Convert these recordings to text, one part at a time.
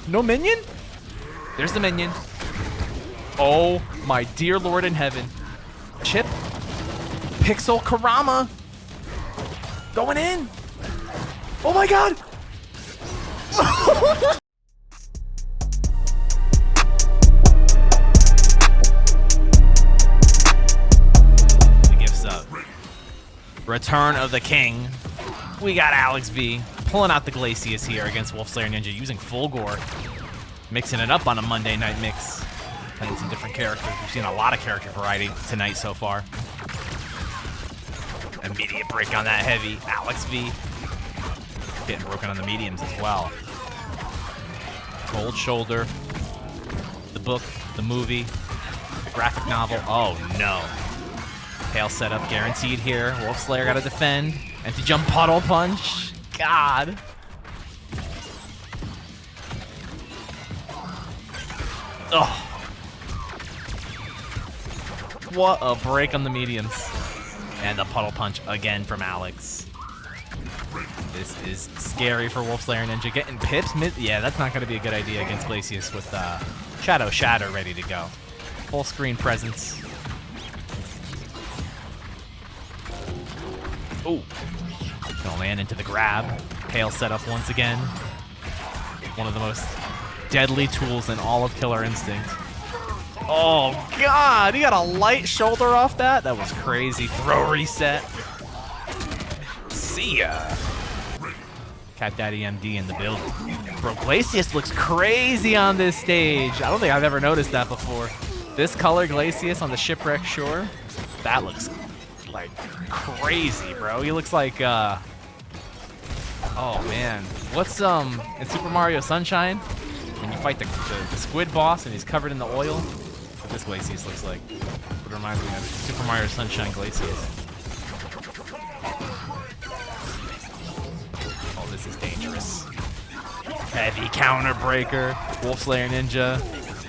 No minion? There's the minion. Oh my dear Lord in heaven. Chip. Pixel Kurama. Going in. Oh my god. The gifts up. Return of the King. We got Alex V pulling out the Glacius here against Wolfslayer Ninja using full gore. Mixing it up on a Monday night mix. Playing some different characters. We've seen a lot of character variety tonight so far. Immediate break on that heavy. Alex V getting broken on the mediums as well. Cold Shoulder. The book, the movie, the graphic novel. Oh no. Tail setup guaranteed here. Wolfslayer got to defend. Empty jump puddle punch. God. Oh. What a break on the mediums. And the puddle punch again from Alex. This is scary for Wolfslayer Ninja. Getting pips yeah, that's not going to be a good idea against Glacius with Shadow Shatter ready to go. Full screen presence. Ooh. Gonna land into the grab. Tail setup once again. One of the most deadly tools in all of Killer Instinct. Oh god, he got a light shoulder off that. That was crazy. Throw reset. See ya. Cat Daddy MD in the building. Bro, Glacius looks crazy on this stage. I don't think I've ever noticed that before. This color Glacius on the shipwreck shore, that looks like crazy, bro. He looks like oh man, what's in Super Mario Sunshine when you fight the squid boss and he's covered in the oil? What this Glacius looks like. It reminds me of Super Mario Sunshine Glacius. Oh, this is dangerous. Heavy counter breaker. Wolfslayer Ninja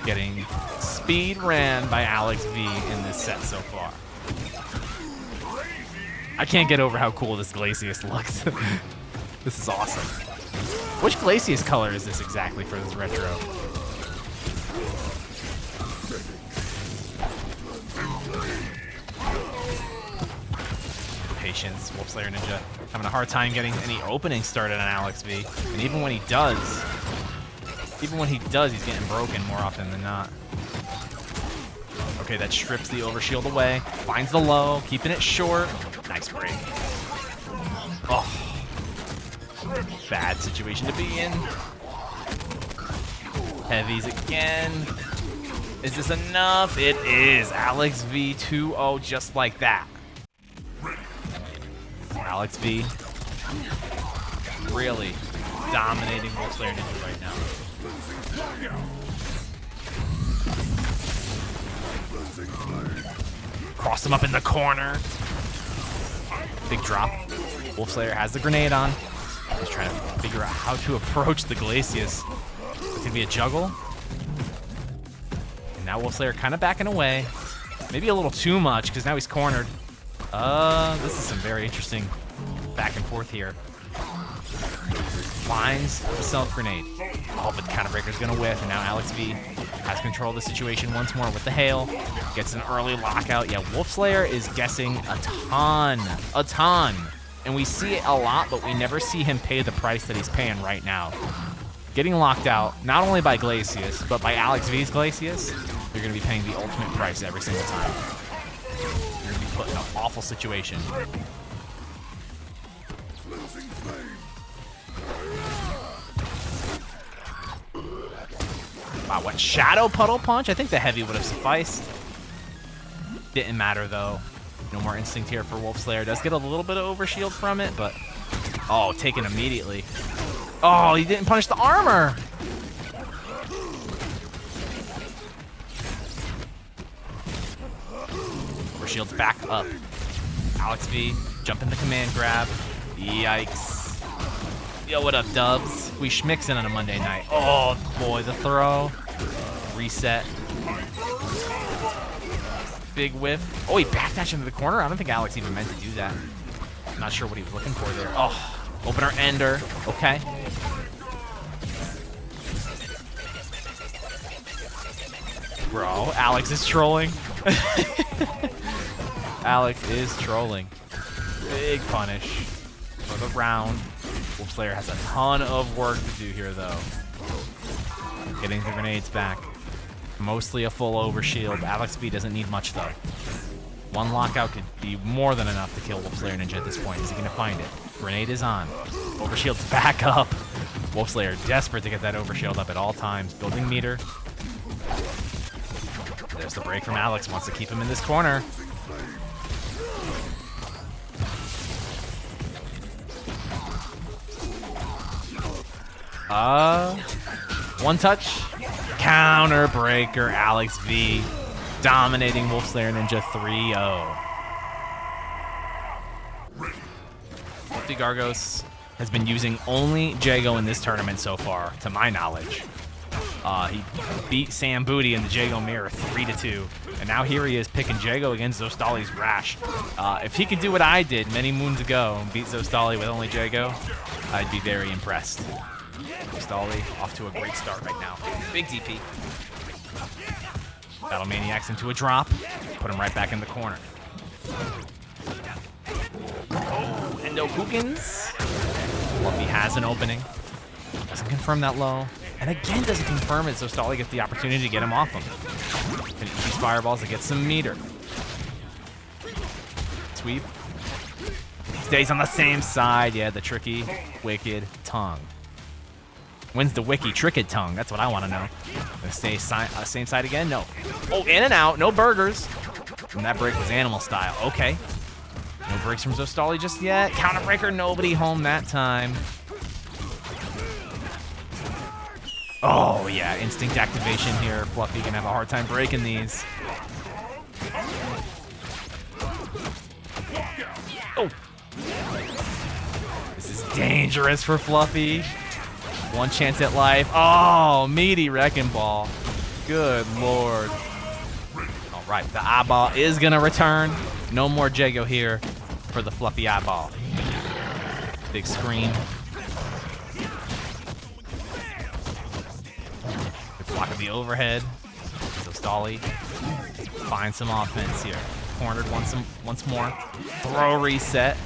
getting speed ran by Alex V in this set so far. I can't get over how cool this Glacius looks. This is awesome. Which Glacius color is this exactly for this retro? Patience, Wolfslayer Ninja having a hard time getting any openings started on Alex V. And even when he does, he's getting broken more often than not. Okay, that strips the overshield away. Finds the low, keeping it short. Nice break. Oh. Bad situation to be in. Heavies again. Is this enough? It is. Alex V 2-0 just like that. Alex V really dominating Wolfslayer Ninja right now. Cross him up in the corner. Big drop. Wolfslayer has the grenade on. He's trying to figure out how to approach the Glacius. It's gonna be a juggle. And now Wolfslayer kind of backing away. Maybe a little too much because now he's cornered. This is some very interesting back and forth here. Finds the self-grenade. Oh, but the counterbreaker's gonna whiff, and now Alex V has control of the situation once more with the hail. Gets an early lockout. Yeah, Wolfslayer is guessing a ton. And we see it a lot, but we never see him pay the price that he's paying right now. Getting locked out, not only by Glacius, but by Alex V's Glacius, you're gonna be paying the ultimate price every single time. You're gonna be put in an awful situation. Wow, what Shadow Puddle Punch? I think the heavy would have sufficed. Didn't matter though. No more instinct here for Wolfslayer. Does get a little bit of overshield from it, but oh, taken immediately. Oh, he didn't punish the armor. Overshield's back up. Alex V, jump in the command grab. Yikes. Yo, what up, Dubs? We schmixing on a Monday night. Oh, boy, the throw. Reset. Big whiff. Oh, he backdashed into the corner? I don't think Alex even meant to do that. I'm not sure what he was looking for there. Oh, opener ender. Okay. Bro, Alex is trolling. Alex is trolling. Big punish for the round. Wolf Slayer has a ton of work to do here, though. Getting the grenades back. Mostly a full overshield. Alex V doesn't need much, though. One lockout could be more than enough to kill Wolf Slayer Ninja at this point. Is he going to find it? Grenade is on. Overshield's back up. Wolf Slayer desperate to get that overshield up at all times. Building meter. There's the break from Alex. Wants to keep him in this corner. One touch. Counter breaker. Alex V dominating Wolf Slayer Ninja 3-0. Fluffy Gargos has been using only Jago in this tournament so far, to my knowledge. He beat Sambooty in the Jago mirror 3-2, and now here he is picking Jago against Zostaly's Rash. If he could do what I did many moons ago and beat Zostaly with only Jago, I'd be very impressed. Zostaly off to a great start right now. Big DP. Battle Maniacs into a drop. Put him right back in the corner. Oh, Endo Hookins. Fluffy has an opening. Doesn't confirm that low. And again, doesn't confirm it, so Zostaly gets the opportunity to get him off him. Can use these fireballs to get some meter. Sweep. Stays on the same side. Yeah, the tricky, wicked tongue. When's the wiki tricked tongue? That's what I want to know. Gonna stay same side again? No. Oh, in and out. No burgers. And that break was animal style. Okay. No breaks from Zostaly just yet. Counter breaker. Nobody home that time. Oh, yeah. Instinct activation here. Fluffy gonna have a hard time breaking these. Oh. This is dangerous for Fluffy. One chance at life. Oh, meaty wrecking ball. Good lord. All right, the eyeball is gonna return. No more Jago here for the Fluffy eyeball. Big screen. Good block of the overhead. Zostaly finds some offense here. Cornered once more. Throw reset.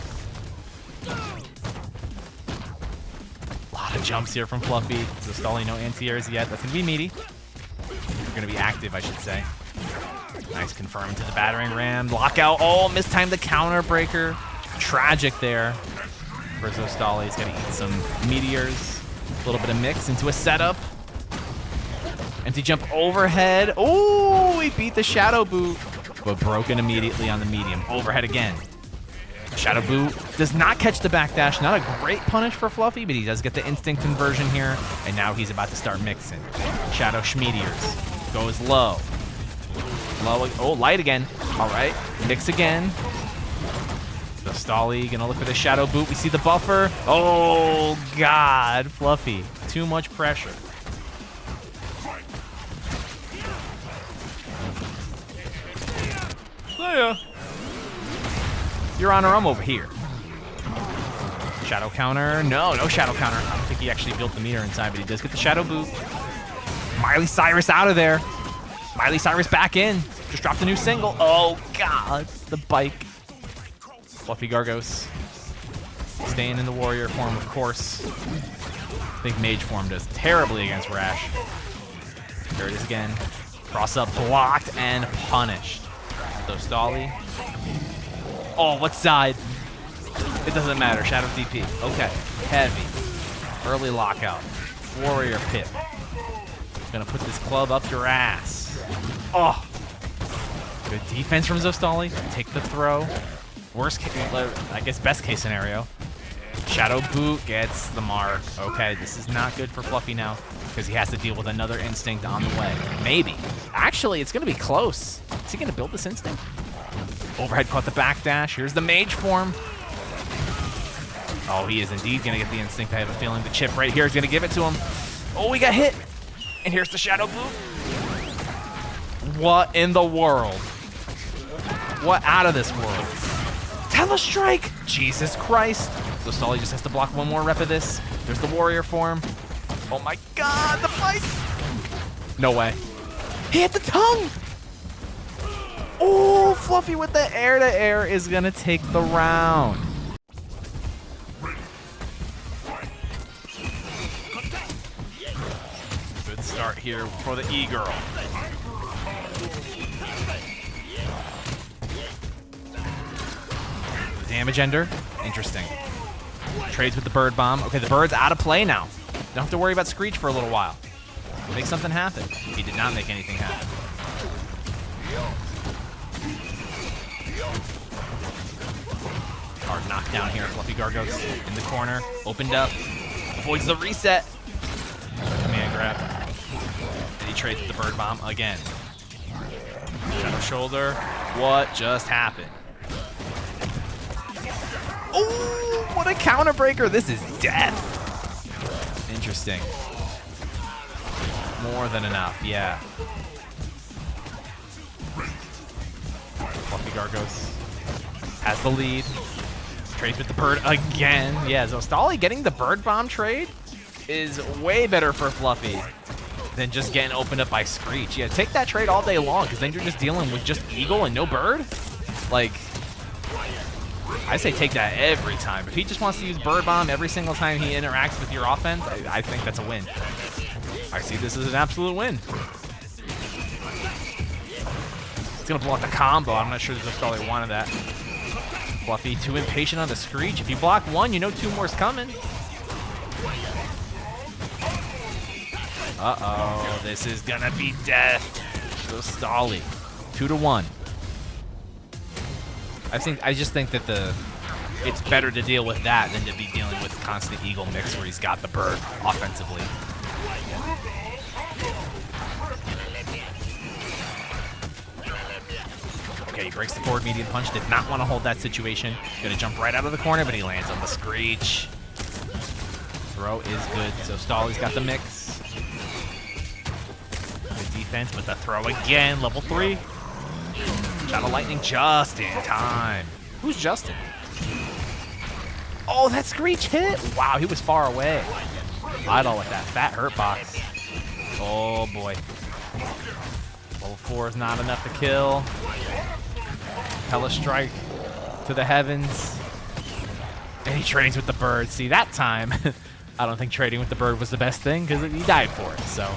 Jumps here from Fluffy. Zostaly, no anti-airs yet. That's going to be meaty. They're going to be active, I should say. Nice confirm to the battering ram. Lockout. Oh, mistimed the counter breaker. Tragic there for Zostaly. He's got to eat some meteors. A little bit of mix into a setup. Empty jump overhead. Oh, he beat the shadow boot, but broken immediately on the medium. Overhead again. Shadow boot does not catch the backdash. Not a great punish for Fluffy, but he does get the instinct conversion here. And now he's about to start mixing. Shadow Schmeteors goes low. Low. Oh, light again. All right. Mix again. Zostaly gonna look for the shadow boot. We see the buffer. Oh, God. Fluffy. Too much pressure. Oh, yeah. Your Honor, I'm over here. Shadow counter. No shadow counter. I don't think he actually built the meter inside, but he does get the shadow boot. Miley Cyrus out of there. Miley Cyrus back in. Just dropped a new single. Oh, God. The bike. Fluffy Gargos. Staying in the warrior form, of course. I think mage form does terribly against Rash. There it is again. Cross up, blocked, and punished. Zostaly. Oh, what side? It doesn't matter. Shadow DP. Okay. Heavy. Early lockout. Warrior pip. Gonna put this club up your ass. Oh. Good defense from Zostaly. Take the throw. Worst case, I guess best case scenario. Shadow boot gets the mark. Okay, this is not good for Fluffy now because he has to deal with another instinct on the way. Maybe. Actually, it's gonna be close. Is he gonna build this instinct? Overhead caught the backdash. Here's the mage form. Oh, he is indeed going to get the instinct. I have a feeling the chip right here is going to give it to him. Oh, we got hit. And here's the shadow boot. What in the world? What out of this world? Telestrike! Jesus Christ. Zostaly just has to block one more rep of this. There's the warrior form. Oh my God, the fight. No way. He hit the tongue! Oh, Fluffy with the air-to-air is gonna take the round. Good start here for the E-Girl. Damage ender, interesting. Trades with the bird bomb. Okay, the bird's out of play now. Don't have to worry about Screech for a little while. Make something happen. He did not make anything happen. Hard knockdown here. Fluffy Gargos in the corner. Opened up. Avoids the reset. Command grab. And he trades with the bird bomb again. Shadow shoulder. What just happened? Oh, what a counter breaker. This is death. Interesting. More than enough, yeah. Fluffy Gargos has the lead. Trades with the bird again. Yeah, Zostaly getting the bird bomb trade is way better for Fluffy than just getting opened up by Screech. Yeah, take that trade all day long, because then you're just dealing with just Eagle and no bird. Like, I say take that every time. If he just wants to use bird bomb every single time he interacts with your offense, I think that's a win. I see this as an absolute win. It's gonna block the combo. I'm not sure that Zostaly wanted that. Fluffy too impatient on the Screech. If you block one, you know two more's coming. Uh-oh, this is gonna be death. Zostaly, 2-1. I just think that it's better to deal with that than to be dealing with constant Eagle mix where he's got the bird offensively. Okay, he breaks the forward medium punch. Did not want to hold that situation. Gonna jump right out of the corner, but he lands on the Screech. Throw is good. Zostaly's got the mix. Good defense, but the throw again. Level 3. Shadow Lightning just in time. Who's Justin? Oh, that Screech hit! Wow, he was far away. Idle with that fat hurt box. Oh boy. Level 4 is not enough to kill. Hella strike to the heavens. And he trades with the bird. See, that time, I don't think trading with the bird was the best thing because he died for it. So,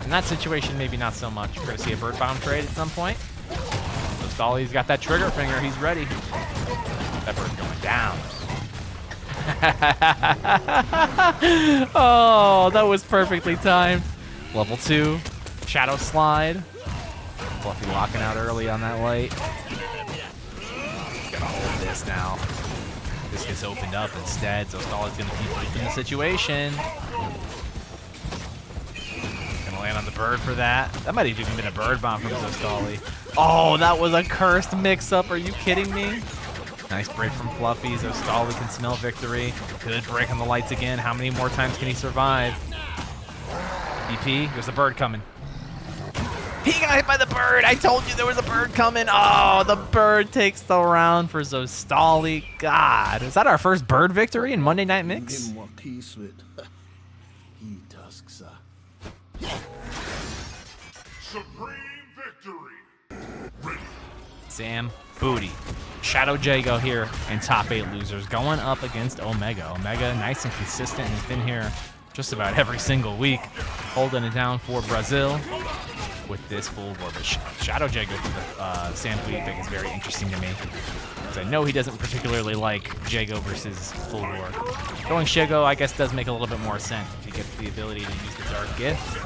in that situation, maybe not so much. We're going to see a bird bomb trade at some point. Zostaly's got that trigger finger. He's ready. That bird's going down. Oh, that was perfectly timed. Level 2. Shadow slide. Fluffy locking out early on that light. Gotta hold this now. This gets opened up instead. Zostaly's gonna keep flipping the situation. Gonna land on the bird for that. That might have even been a bird bomb from Zostaly. Oh, that was a cursed mix-up. Are you kidding me? Nice break from Fluffy. Zostaly can smell victory. Good break on the lights again. How many more times can he survive? EP, there's a bird coming. He got hit by the bird. I told you there was a bird coming. Oh, the bird takes the round for Zostaly. God, is that our first bird victory in Monday Night Mix? Supreme victory. Sambooty. Shadow Jago here in top 8 losers going up against Omega. Omega nice and consistent and has been here just about every single week, holding it down for Brazil with this full war. But Shadow Jago for the Sambooty pick is very interesting to me, because I know he doesn't particularly like Jago versus full war. Going Shago, I guess, does make a little bit more sense if he gets the ability to use the Dark Gift,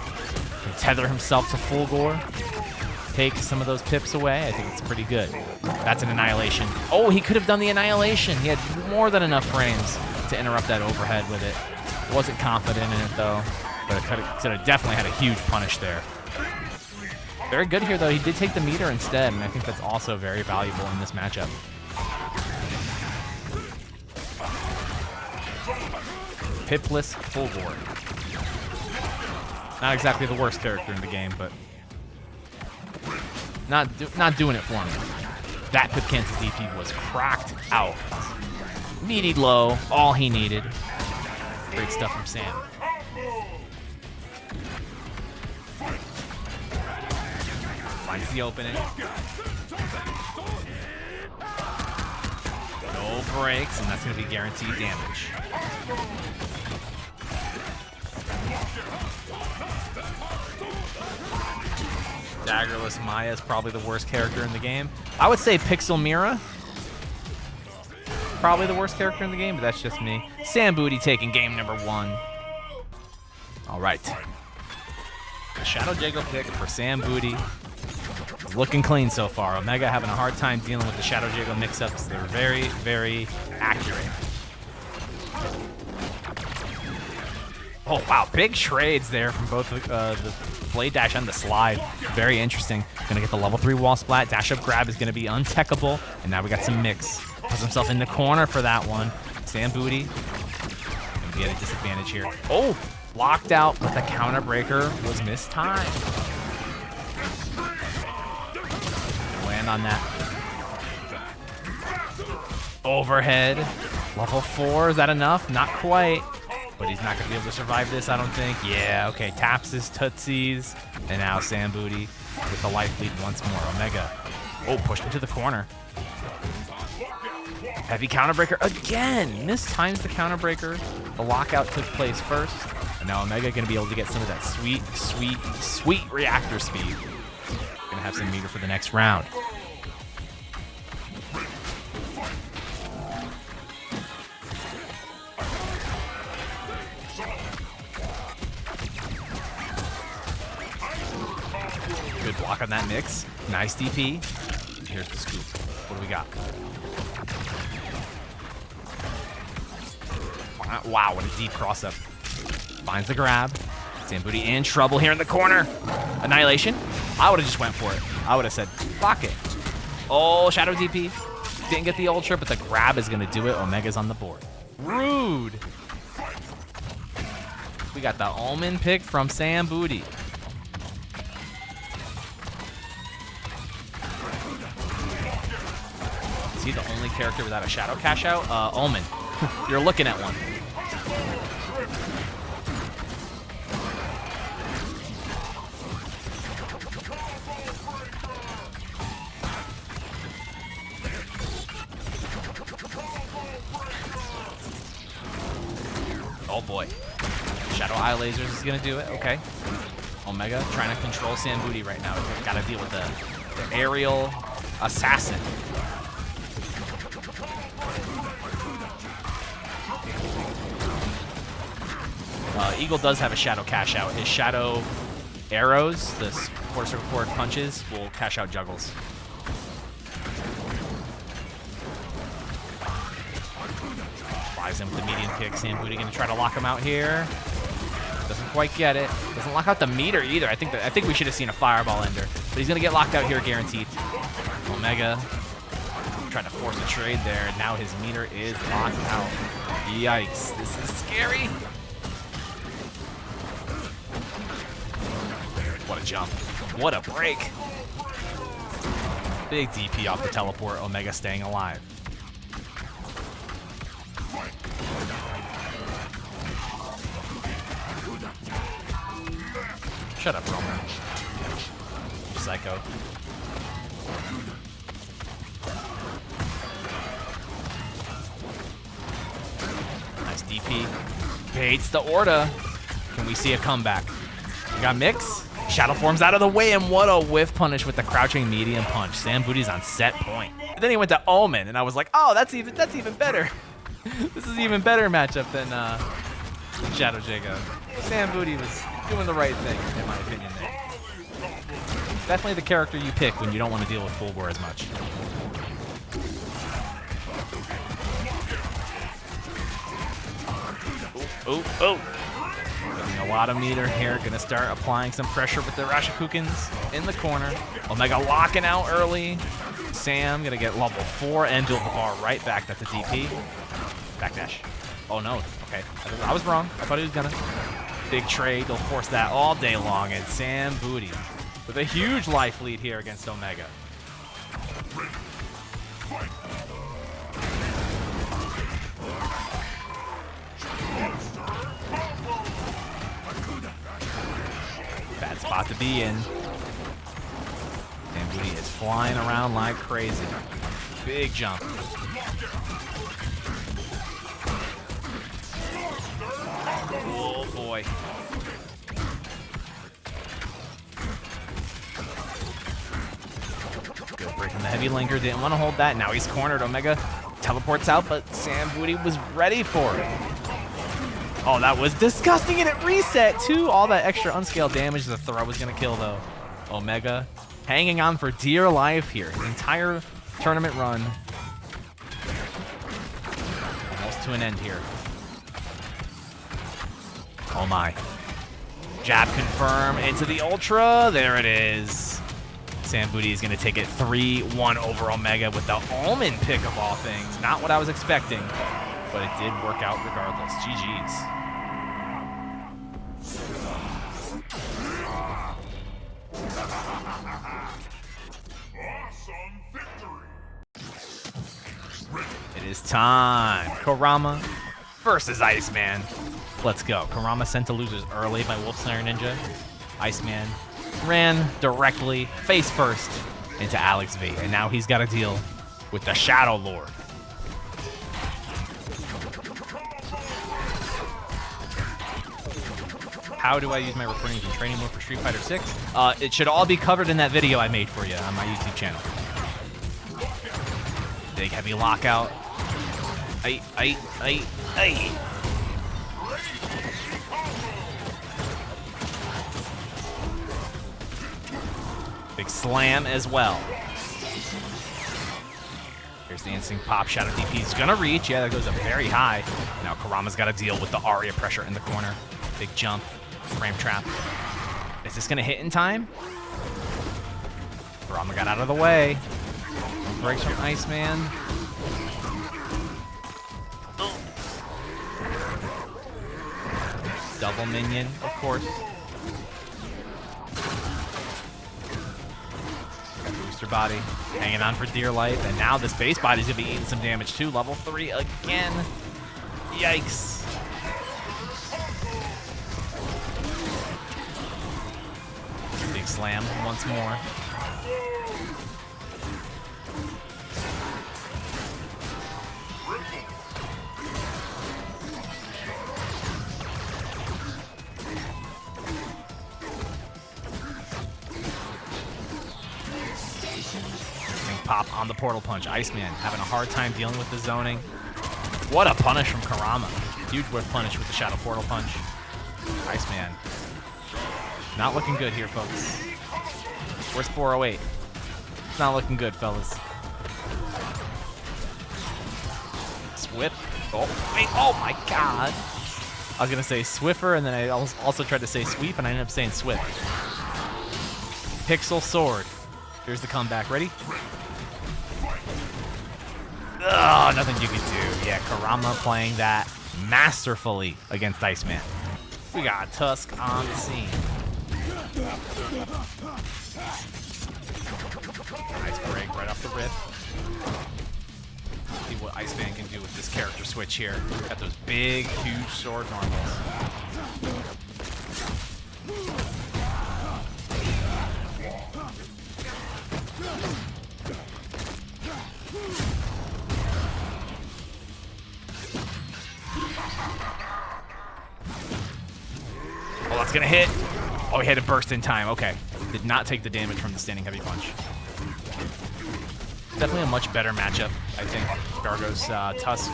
can tether himself to full gore, take some of those pips away. I think it's pretty good. That's an annihilation. Oh, he could have done the annihilation. He had more than enough frames to interrupt that overhead with it. Wasn't confident in it though, but it could have definitely had a huge punish there. Very good here though. He did take the meter instead, and I think that's also very valuable in this matchup. Pipless full board. Not exactly the worst character in the game, but not doing it for me. That pip cancel DP was cracked out. Needed low, all he needed. Great stuff from Sam. Finds the opening. No breaks, and that's going to be guaranteed damage. Daggerless Maya is probably the worst character in the game. I would say Pixel Mira. Probably the worst character in the game, but that's just me. Sambooty taking game number 1. All right. The Shadow Jago pick for Sambooty. Looking clean so far. Omega having a hard time dealing with the Shadow Jago mix-ups. They're very, very accurate. Oh, wow. Big trades there from both the Blade Dash and the Slide. Very interesting. Going to get the level 3 wall splat. Dash up grab is going to be untechable. And now we got some mix. Puts himself in the corner for that one. Sambooty. Going to be at a disadvantage here. Oh, locked out, but the counter breaker was mistimed. Land on that. Overhead. Level 4. Is that enough? Not quite. But he's not going to be able to survive this, I don't think. Yeah, okay. Taps his Tootsies. And now Sambooty with the life lead once more. Omega. Oh, pushed into the corner. Heavy counter breaker again. Mistimes the counter breaker. The lockout took place first. And now Omega going to be able to get some of that sweet, sweet, sweet reactor speed. Going to have some meter for the next round. Good block on that mix. Nice DP. Here's the scoop. What do we got? Wow, what a deep cross-up. Finds the grab. Sambooty in trouble here in the corner. Annihilation. I would have just went for it. I would have said, fuck it. Oh, Shadow DP. Didn't get the ultra, but the grab is going to do it. Omega's on the board. Rude. We got the Omen pick from Sambooty. Is he the only character without a Shadow cash out? Omen. You're looking at one. Oh boy. Shadow Eye Lasers is gonna do it. Okay. Omega trying to control Sambooty right now. Gotta deal with the aerial assassin. Eagle does have a Shadow cash out. His Shadow arrows, the quarter circle forward punches, will cash out juggles. Flies in with the medium kick. Sambooty gonna try to lock him out here. Doesn't quite get it. Doesn't lock out the meter either. I think we should have seen a fireball ender, but he's gonna get locked out here guaranteed. Omega trying to force a trade there, and now his meter is locked out. Yikes! This is scary. What a jump. What a break. Big DP off the teleport. Omega staying alive. Shut up, Roman. Psycho. Nice DP. Baits the Orda. Can we see a comeback? We got mix. Shadow forms out of the way, and what a whiff punish with the crouching medium punch. Sambooty's on set point. And then he went to Omen, and I was like, oh, that's even better. This is even better matchup than Shadow Jago. Sambooty was doing the right thing, in my opinion there. Definitely the character you pick when you don't want to deal with Fulgore as much. Oh. Getting a lot of meter here. Gonna start applying some pressure with the Rashikukens in the corner. Omega locking out early. Sam gonna get level 4 and dual bar right back. That's a DP. Backdash. Oh no. Okay. I was wrong. I thought he was gonna. Big trade. They'll force that all day long. And Sambooty with a huge life lead here against Omega. Bad spot to be in. Sambooty is flying around like crazy. Big jump. Oh boy. Good, breaking the heavy linker. Didn't want to hold that. Now he's cornered. Omega teleports out, but Sambooty was ready for it. Oh, that was disgusting, and it reset too. All that extra unscaled damage the throw was going to kill, though. Omega hanging on for dear life here. His entire tournament run. Almost to an end here. Oh my. Jab confirm into the Ultra. There it is. Sambooty is going to take it 3-1 over Omega with the Omen pick of all things. Not what I was expecting, but it did work out regardless. GG's. Awesome victory. It is time. Kurama versus Iceman. Let's go. Kurama sent to losers early by Wolfslayer Ninja. Iceman ran directly, face first, into Alex V. And now he's got to deal with the Shadow Lord. How do I use my recordings in training mode for Street Fighter 6? It should all be covered in that video I made for you on my YouTube channel. Big heavy lockout. Ay. Big slam as well. Here's the instinct pop. Shadow DP is gonna reach. Yeah, that goes up very high. Now Kurama's got to deal with the Aria pressure in the corner. Big jump. Frame trap. Is this gonna hit in time? Kurama got out of the way. Breaks from Iceman. Double minion, of course. Got booster body. Hanging on for dear life. And now this base body's gonna be eating some damage too. Level 3 again. Yikes. Big slam once more. Pop on the portal punch. Iceman having a hard time dealing with the zoning. What a punish from Kurama. Huge whiff punish with the Shadow Portal punch. Iceman. Not looking good here, folks. Where's 408? It's not looking good, fellas. Swip. Oh, wait. Oh, my God. I was going to say Swiffer, and then I also tried to say sweep, and I ended up saying swip. Pixel sword. Here's the comeback. Ready? Oh, nothing you can do. Yeah, Kurama playing that masterfully against Iceman. We got Tusk on the scene. Nice break right off the rip. See what Iceman can do with this character switch here. Got those big, huge sword normals. Oh, that's gonna hit. Oh, he had to burst in time. Okay. Did not take the damage from the standing heavy punch. Definitely a much better matchup, I think. Gargo's Tusk.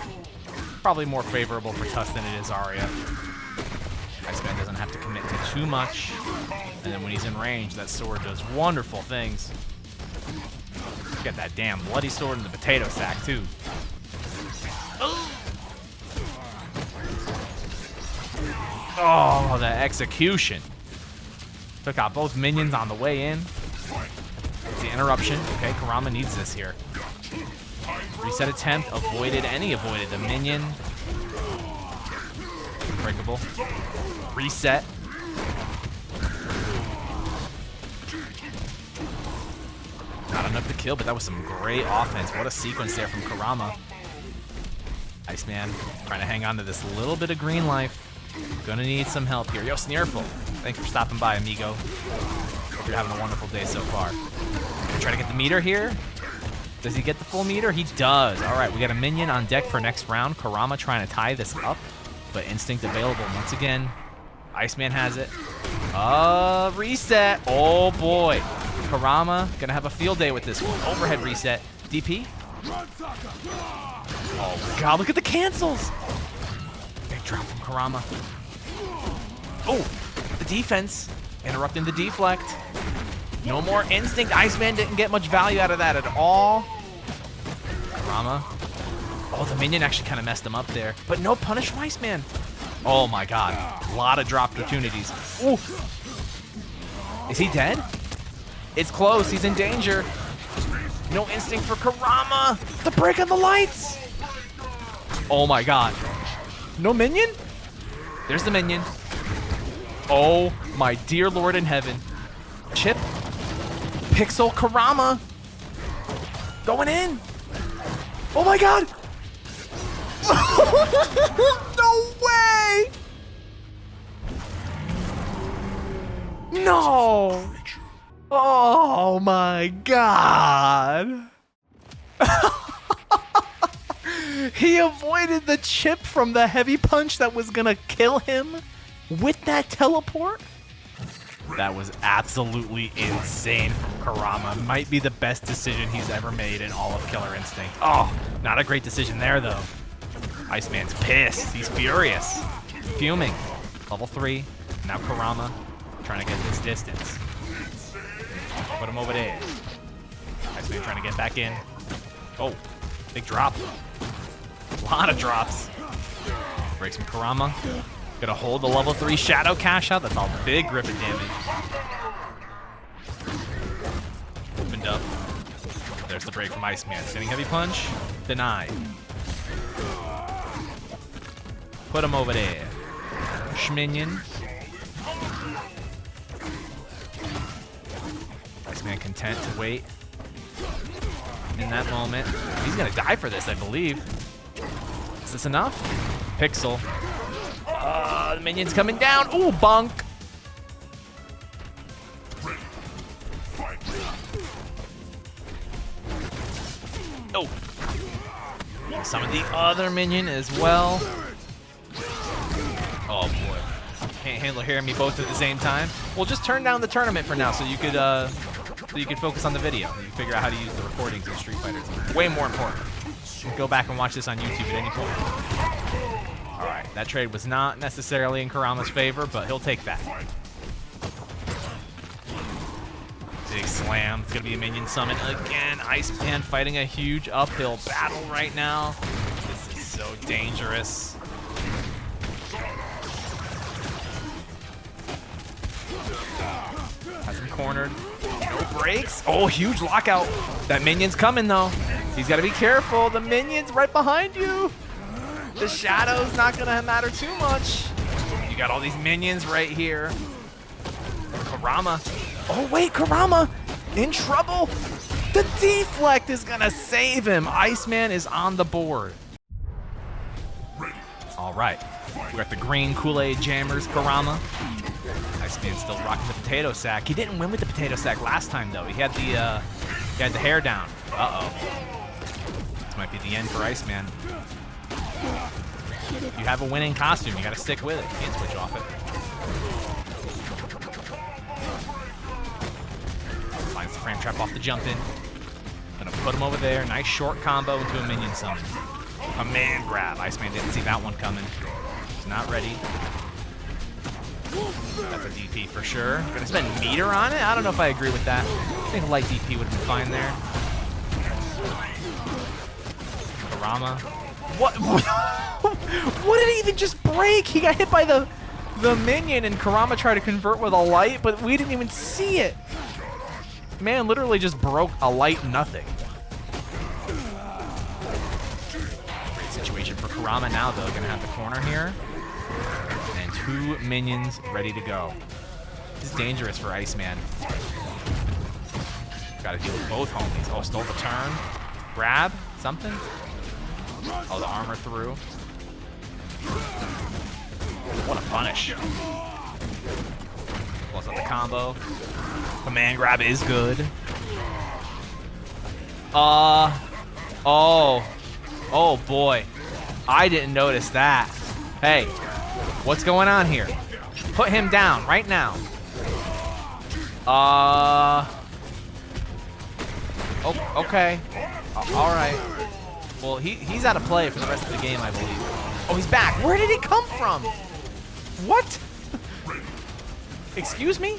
Probably more favorable for Tusk than it is Aria. Iceman doesn't have to commit to too much. And then when he's in range, that sword does wonderful things. Get that damn bloody sword in the potato sack, too. Oh, the execution. Took out both minions on the way in. The interruption. Okay, Kurama needs this here. Reset attempt. Avoided. The minion. Breakable. Reset. Not enough to kill, but that was some great offense. What a sequence there from Kurama. Iceman trying to hang on to this little bit of green life. Gonna need some help here. Yo, Sneerful. Thanks for stopping by, amigo. Hope you're having a wonderful day so far. Try to get the meter here. Does he get the full meter? He does. All right, we got a minion on deck for next round. Kurama trying to tie this up, but instinct available once again. Iceman has it. Reset. Oh boy. Kurama gonna have a field day with this one. Overhead reset. DP. Oh my god, look at the cancels. Big drop from Kurama. Oh, the defense interrupting the deflect. No more instinct. Iceman didn't get much value out of that at all. Kurama. Oh, the minion actually kind of messed him up there. But no punish from Iceman. Oh my god. A lot of drop opportunities. Ooh. Is he dead? It's close. He's in danger. No instinct for Kurama. The break on the lights. Oh my god. No minion? There's the minion. Oh my dear Lord in heaven. Chip. Pixel Kurama. Going in. Oh my god. No way. No. Oh my god. He avoided the chip from the heavy punch that was gonna kill him with that teleport. That was absolutely insane from Kurama. Might be the best decision he's ever made in all of Killer Instinct. Oh, not a great decision there though. Iceman's pissed. He's furious. Fuming. Level 3. Now Kurama trying to get this distance. Put him over there. Iceman trying to get back in. Oh, big drop. A lot of drops. Breaks from Kurama. Gonna hold the level 3 shadow cash out. That's all big gripping damage. Opened up. There's the break from Iceman. Spinning heavy punch. Denied. Put him over there. Schminion. Iceman content to wait. In that moment. He's gonna die for this, I believe. Is this enough? Pixel. The minion's coming down. Ooh, bonk. Oh. Summon the other minion as well. Oh boy. Can't handle hearing me both at the same time. Well, just turn down the tournament for now so you could focus on the video. You can figure out how to use the recordings in Street Fighter. It's way more important. Go back and watch this on YouTube at any point. Alright, that trade was not necessarily in Kurama's favor, but he'll take that. Big slam. It's going to be a minion summon again. Iceman fighting a huge uphill battle right now. This is so dangerous. Has him cornered. No breaks. Oh, huge lockout. That minion's coming, though. He's got to be careful. The minion's right behind you. The shadow's not going to matter too much. You got all these minions right here. Kurama. Oh, wait, Kurama in trouble. The deflect is going to save him. Iceman is on the board. All right. We got the green Kool-Aid jammers, Kurama. Iceman's still rocking the potato sack. He didn't win with the potato sack last time, though. He had the hair down. Uh-oh. This might be the end for Iceman. If you have a winning costume, you got to stick with it. You can't switch off it. Finds the frame trap off the jump in. Gonna put him over there. Nice short combo into a minion summon. Command grab. Iceman didn't see that one coming. He's not ready. That's a DP for sure. Gonna spend meter on it? I don't know if I agree with that. I think a light DP would have been fine there. Kurama. What? What did he even just break? He got hit by the minion and Kurama tried to convert with a light, but we didn't even see it. Man literally just broke a light nothing. Great situation for Kurama now, though. Gonna have the corner here. And 2 minions ready to go. This is dangerous for Iceman. Gotta deal with both homies. Oh, stole the turn. Grab? Something? Oh, the armor through. What a punish. Close out the combo. Command grab is good. Oh boy. I didn't notice that. Hey, what's going on here? Put him down right now. Oh, okay. All right. Well, he's out of play for the rest of the game, I believe. Oh, he's back. Where did he come from? What? Excuse me?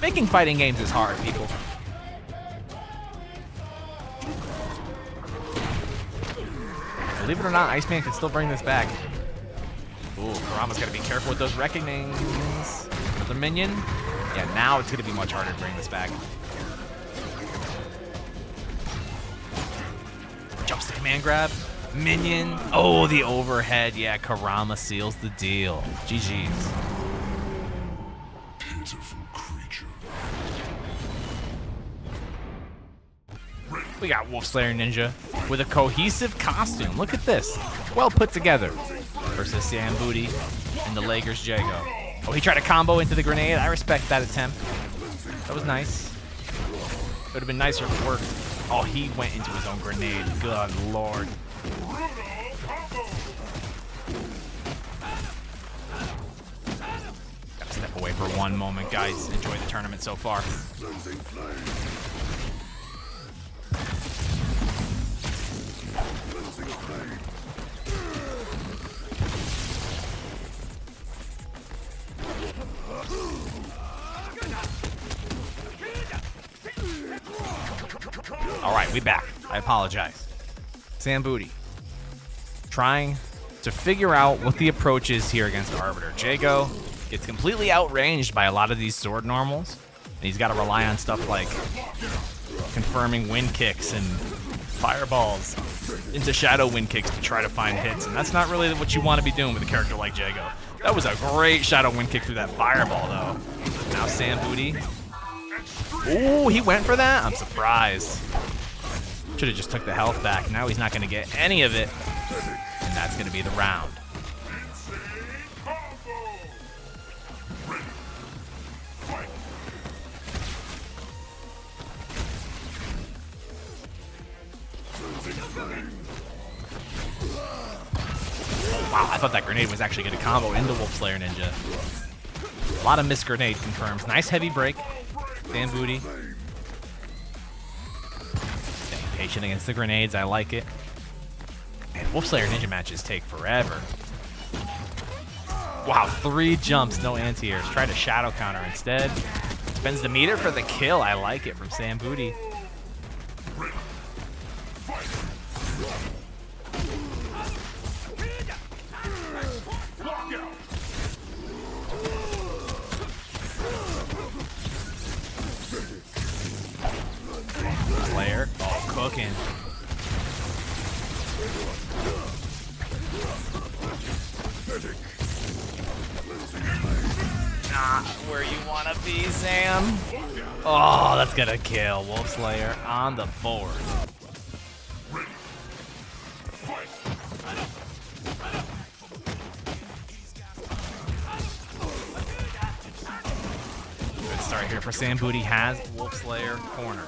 Making fighting games is hard, people. Believe it or not, Iceman can still bring this back. Ooh, Kurama's got to be careful with those reckonings. Another minion. Yeah, now it's going to be much harder to bring this back. Jumps the command grab. Minion. Oh, the overhead. Yeah, Kurama seals the deal. GG's. Pitiful creature. We got Wolfslayer Ninja with a cohesive costume. Look at this. Well put together. Versus Sambooty and the Lakers Jago. Oh, he tried to combo into the grenade. I respect that attempt. That was nice. It would have been nicer if it worked. Oh, he went into his own grenade. Good lord. Gotta step away for one moment, guys. Enjoy the tournament so far. All right, we back. I apologize. Sambooty trying to figure out what the approach is here against Arbiter. Jago gets completely outranged by a lot of these sword normals, and he's got to rely on stuff like confirming wind kicks and fireballs into shadow wind kicks to try to find hits, and that's not really what you want to be doing with a character like Jago. That was a great shadow wind kick through that fireball, though. Now Sambooty. Ooh, he went for that? I'm surprised. Should have just took the health back. Now he's not going to get any of it. And that's going to be the round. Oh, wow, I thought that grenade was actually going to combo into Wolfslayer Ninja. A lot of missed grenade confirms. Nice heavy break. Sambooty. Staying patient against the grenades. I like it. Man, Wolfslayer Ninja matches take forever. Wow, 3 jumps, no anti-airs. Try to shadow counter instead. Spends the meter for the kill. I like it from Sambooty. Slayer, oh, cooking. Not where you want to be, Sam. Oh, that's gonna kill. Wolfslayer on the board. Good start here for Sambooty. Has Wolfslayer cornered.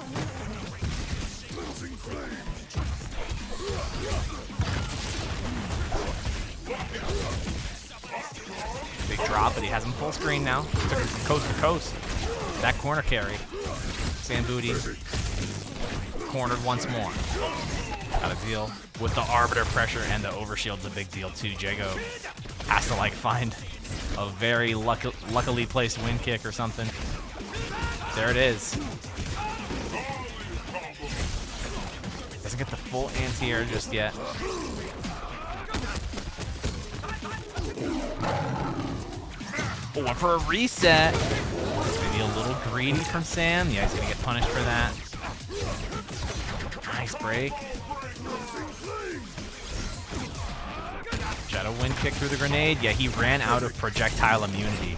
Big drop, but he has him full screen now. Took him from coast to coast. That corner carry. Sambooty cornered once more. Got to deal with the Arbiter pressure, and the overshield's a big deal too. Jago has to like find a very luckily placed wind kick or something. There it is. Doesn't get the full anti-air just yet. Oh, and for a reset. Maybe a little greedy from Sam. Yeah, he's going to get punished for that. Nice break. Shadow wind kick through the grenade. Yeah, he ran out of projectile immunity.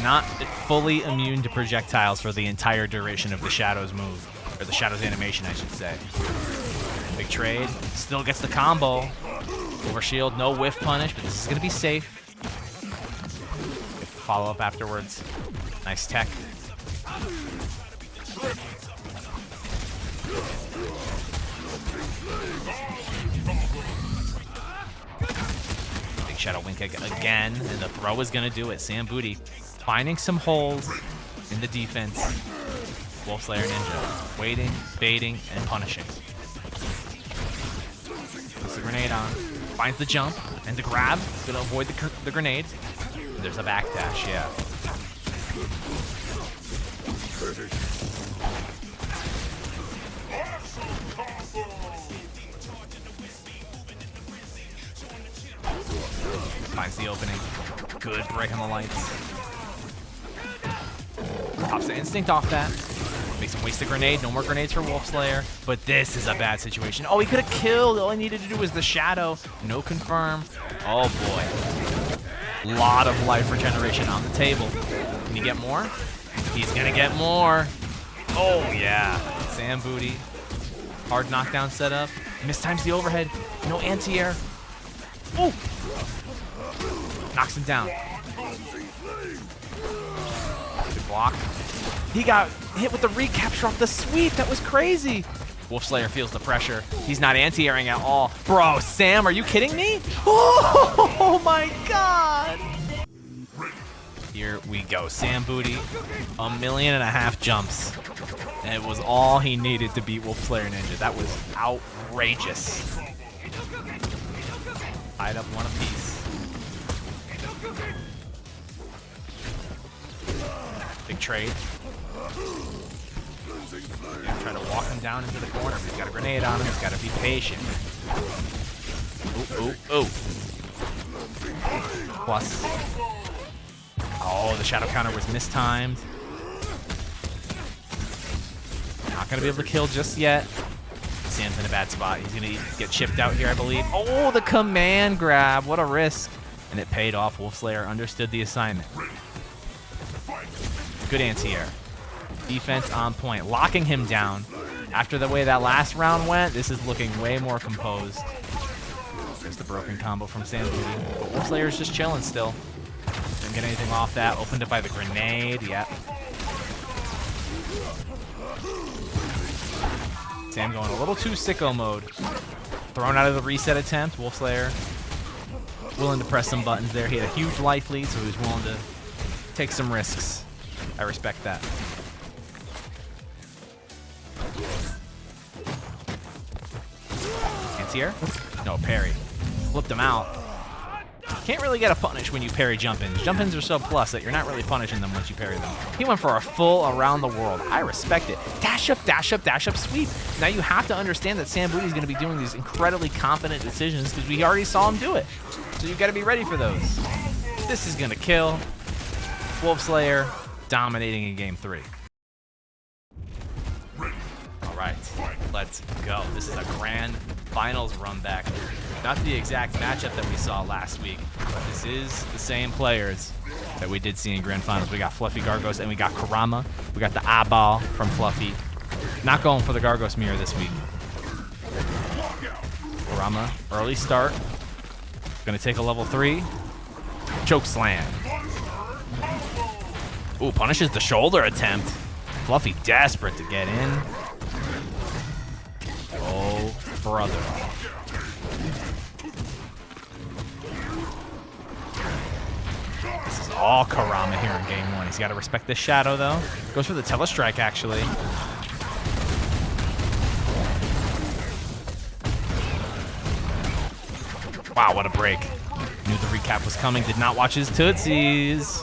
Not fully immune to projectiles for the entire duration of the Shadow's move. Or the Shadow's animation, I should say. Big trade. Still gets the combo. Overshield, no whiff punish, but this is going to be safe. Follow up afterwards. Nice tech. Big Shadow Wing Kick again, and the throw is going to do it. Sambooty finding some holes in the defense. Wolf Slayer Ninja waiting, baiting, and punishing. Puts the grenade on, finds the jump and the grab. Gonna avoid the grenade. There's a backdash, yeah. Finds the opening. Good break on the lights. Pops the instinct off that. Makes him waste the grenade. No more grenades for Wolf Slayer. But this is a bad situation. Oh, he could have killed. All he needed to do was the shadow. No confirm. Oh, boy. Lot of life regeneration on the table. Can he get more? He's going to get more. Oh, yeah. Sambooty. Hard knockdown setup. Mistimes the overhead. No anti-air. Oh! Knocks him down. Good block. He got hit with the recapture off the sweep. That was crazy. Wolf Slayer feels the pressure. He's not anti-airing at all. Bro, Sam, are you kidding me? Oh my God. Here we go. Sambooty, 1.5 million jumps. And it was all he needed to beat Wolf Slayer Ninja. That was outrageous. Tied up one apiece. Big trade. Yeah, try to walk him down into the corner, but he's got a grenade on him. He's got to be patient. Ooh, ooh, ooh. Plus. Oh, the shadow counter was mistimed. Not going to be able to kill just yet. Sam's in a bad spot. He's going to get chipped out here, I believe. Oh, the command grab. What a risk. And it paid off. Wolf Slayer understood the assignment. Good anti-air. Defense on point. Locking him down. After the way that last round went, this is looking way more composed. There's the broken combo from Sambooty. But Wolf Slayer's just chilling still. Didn't get anything off that. Opened it by the grenade. Yep. Sam going a little too sicko mode. Thrown out of the reset attempt. Wolf Slayer willing to press some buttons there. He had a huge life lead, so he was willing to take some risks. I respect that. Anti-air? No, parry. Flipped him out. Can't really get a punish when you parry jump-ins. Jump-ins are so plus that you're not really punishing them once you parry them. He went for a full around the world. I respect it. Dash up, dash up, dash up, sweep. Now you have to understand that Sambooty is going to be doing these incredibly confident decisions because we already saw him do it. So you've got to be ready for those. This is going to kill. Wolf Slayer dominating in game 3. All right, let's go. This is a grand finals run back. Not the exact matchup that we saw last week, but this is the same players that we did see in grand finals. We got Fluffy Gargos and we got Kurama. We got the eyeball from Fluffy. Not going for the Gargos mirror this week. Kurama, early start. Gonna take a level 3. Choke slam. Ooh, punishes the shoulder attempt. Fluffy desperate to get in. Oh, brother. This is all Kurama here in game 1. He's got to respect this shadow, though. Goes for the telestrike, actually. Wow, what a break. Knew the recap was coming. Did not watch his tootsies.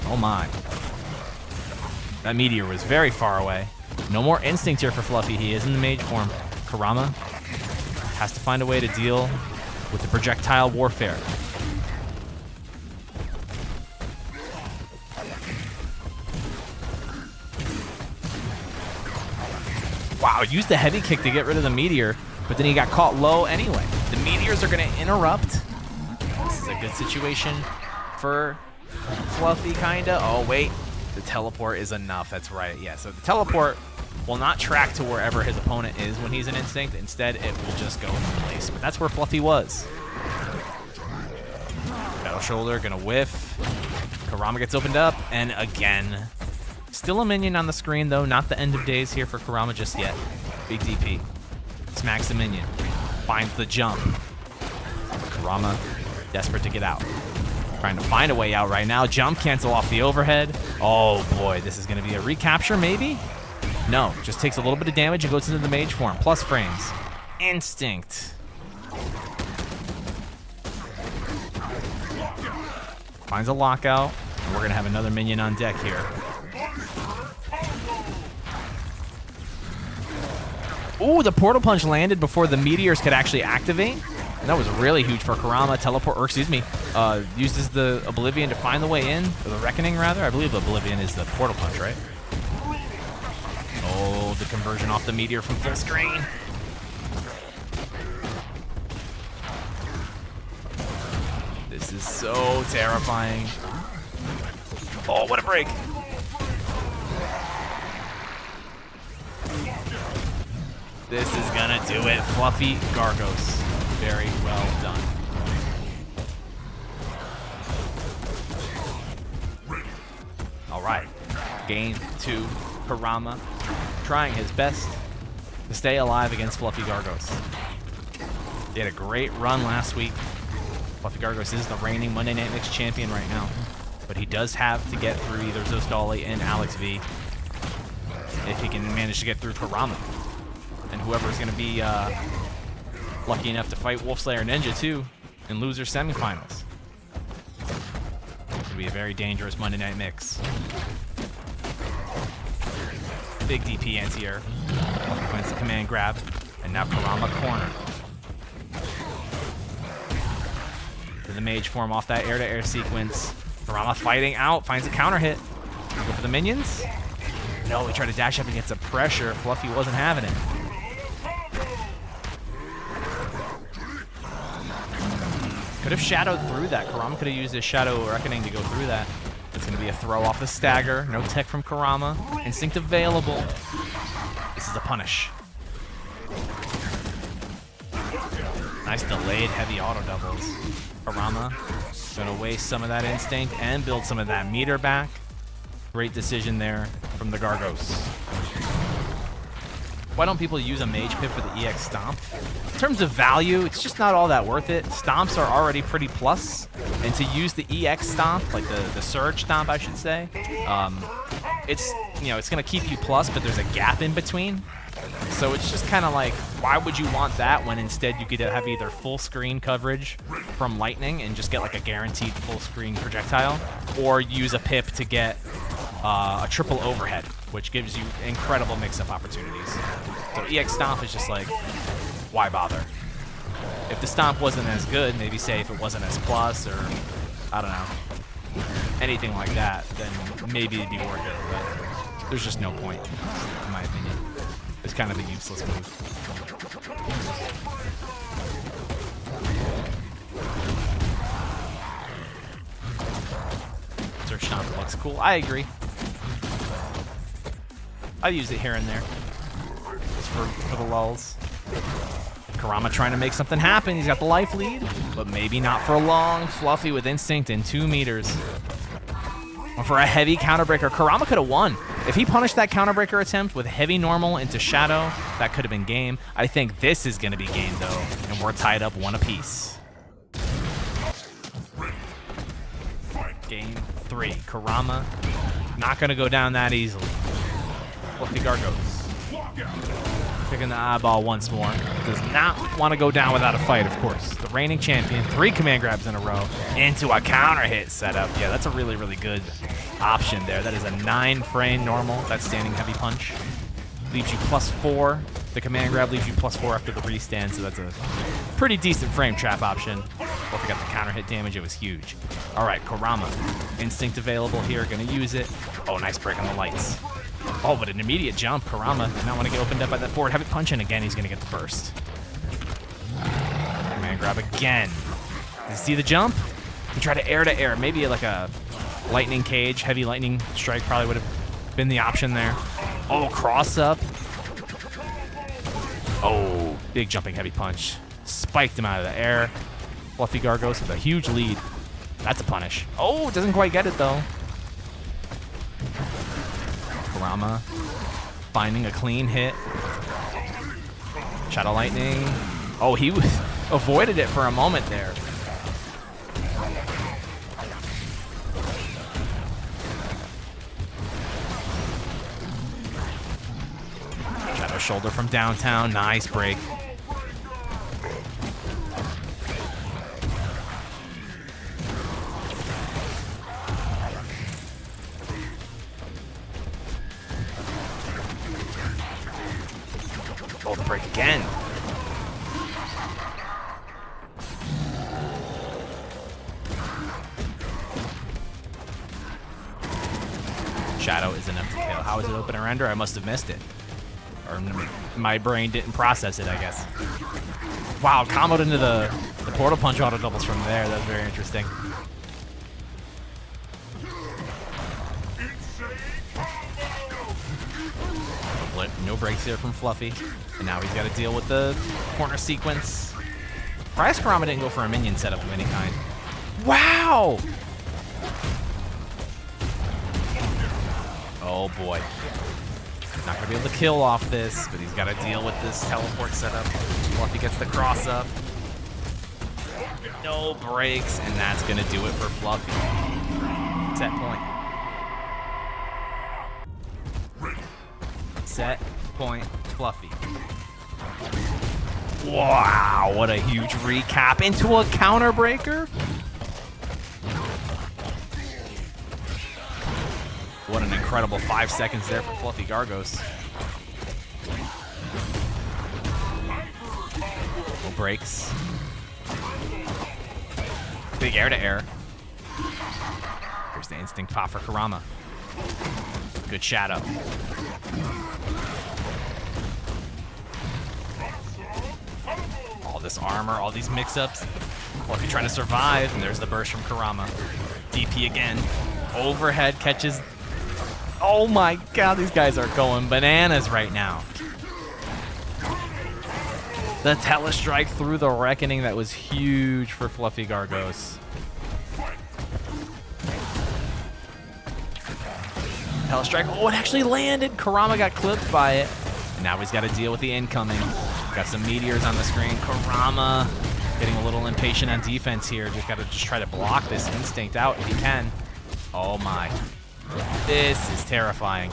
Oh my. That meteor was very far away. No more instinct here for Fluffy. He is in the mage form. Kurama has to find a way to deal with the projectile warfare. Wow, used the heavy kick to get rid of the meteor, but then he got caught low anyway. The meteors are going to interrupt. This is a good situation for Fluffy, kinda. Oh, wait. The teleport is enough. That's right. Yeah, so the teleport will not track to wherever his opponent is when he's in instinct. Instead, it will just go in place. But that's where Fluffy was. Battle shoulder, gonna whiff. Kurama gets opened up, and again. Still a minion on the screen, though. Not the end of days here for Kurama just yet. Big DP. Smacks the minion. Finds the jump. Kurama, desperate to get out. Trying to find a way out right now. Jump cancel off the overhead. Oh boy, this is going to be a recapture maybe? No, just takes a little bit of damage and goes into the mage form. Plus frames. Instinct. Finds a lockout. And we're going to have another minion on deck here. Ooh, the portal punch landed before the meteors could actually activate. And that was really huge for Kurama. Uses the Oblivion to find the way in, or the Reckoning rather. I believe Oblivion is the portal punch, right? Oh, the conversion off the meteor from full screen. This is so terrifying. Oh, what a break. This is gonna do it. Fluffy Gargos. Very well done. All right. Game 2. Kurama trying his best to stay alive against Fluffy Gargos. He had a great run last week. Fluffy Gargos is the reigning Monday Night Mix champion right now. But he does have to get through either Zostaly and Alex V if he can manage to get through Kurama. And whoever's going to be lucky enough to fight Wolfslayer Ninja too in loser semifinals. It's going to be a very dangerous Monday Night Mix. Big DP anti-air. Finds the command grab. And now Kurama corner. To the mage form off that air-to-air sequence. Kurama fighting out. Finds a counter hit. Go for the minions. No, he tried to dash up against the pressure. Fluffy wasn't having it. Could have shadowed through that. Kurama could have used his Shadow Reckoning to go through that. It's going to be a throw off the stagger. No tech from Kurama. Instinct available. This is a punish. Nice delayed heavy auto doubles. Kurama going to waste some of that instinct and build some of that meter back. Great decision there from the Gargos. Why don't people use a Mage Pip for the EX Stomp? In terms of value, it's just not all that worth it. Stomps are already pretty plus, and to use the EX Stomp, like the Surge Stomp, I should say, it's it's gonna keep you plus, but there's a gap in between. So it's just kind of like, why would you want that when instead you could have either full screen coverage from Lightning and just get like a guaranteed full screen projectile, or use a Pip to get a triple overhead, which gives you incredible mix-up opportunities. So EX Stomp is just like, why bother? If the Stomp wasn't as good, maybe say if it wasn't as plus, or I don't know, anything like that, then maybe it'd be worth it, but there's just no point, in my opinion. It's kind of a useless move. Surge Stomp looks cool. I agree. I use it here and there, just for the lulls. Kurama trying to make something happen. He's got the life lead, but maybe not for long. Fluffy with instinct in 2 meters. For a heavy counterbreaker, Kurama could have won. If he punished that counterbreaker attempt with heavy normal into Shadow, that could have been game. I think this is going to be game, though, and we're tied up 1 apiece. Game 3. Kurama not going to go down that easily. Fluffy Gargos picking the eyeball once more. Does not want to go down without a fight, of course. The reigning champion, 3 command grabs in a row into a counter hit setup. Yeah, that's a really, really good option there. That is a 9-frame normal. That standing heavy punch leaves you +4. The command grab leaves you +4 after the restand, so that's a pretty decent frame trap option. Well, if we got the counter hit damage, it was huge. All right, Kurama, instinct available here, gonna use it. Oh, nice break on the lights. Oh, but an immediate jump. Kurama did not want to get opened up by that forward heavy punch, and again, he's going to get the burst. Man, grab again. Did you see the jump? He tried to air, maybe like a lightning cage. Heavy lightning strike probably would have been the option there. Oh, cross up. Oh, big jumping heavy punch. Spiked him out of the air. Fluffy Gargos with a huge lead. That's a punish. Oh, doesn't quite get it, though. Kurama finding a clean hit. Shadow Lightning. Oh, he avoided it for a moment there. Shadow Shoulder from downtown. Nice break. Oh, the break again. Shadow is an empty kill. How is it open or render? I must have missed it. Or my brain didn't process it, I guess. Wow, comboed into the portal punch auto doubles from there. That was very interesting. No breaks here from Fluffy. And now he's got to deal with the corner sequence. Surprised Kurama didn't go for a minion setup of any kind. Wow! Oh boy. Not gonna be able to kill off this, but he's got to deal with this teleport setup. Fluffy gets the cross up. No breaks, and that's gonna do it for Fluffy. Set point. Set point, Fluffy. Wow, what a huge recap into a counter breaker. What an incredible 5 seconds there for Fluffy Gargos. No breaks. Big air to air. Here's the instinct pop for Kurama. Good shadow. All this armor, all these mix-ups. Fluffy trying to survive, and there's the burst from Kurama. DP again. Overhead catches. Oh my god, these guys are going bananas right now. The telestrike through the reckoning, that was huge for Fluffy Gargos. Telestrike, oh, it actually landed. Kurama got clipped by it. And now he's got to deal with the incoming. Got some meteors on the screen. Kurama getting a little impatient on defense here. Just got to try to block this instinct out if he can. Oh my. This is terrifying.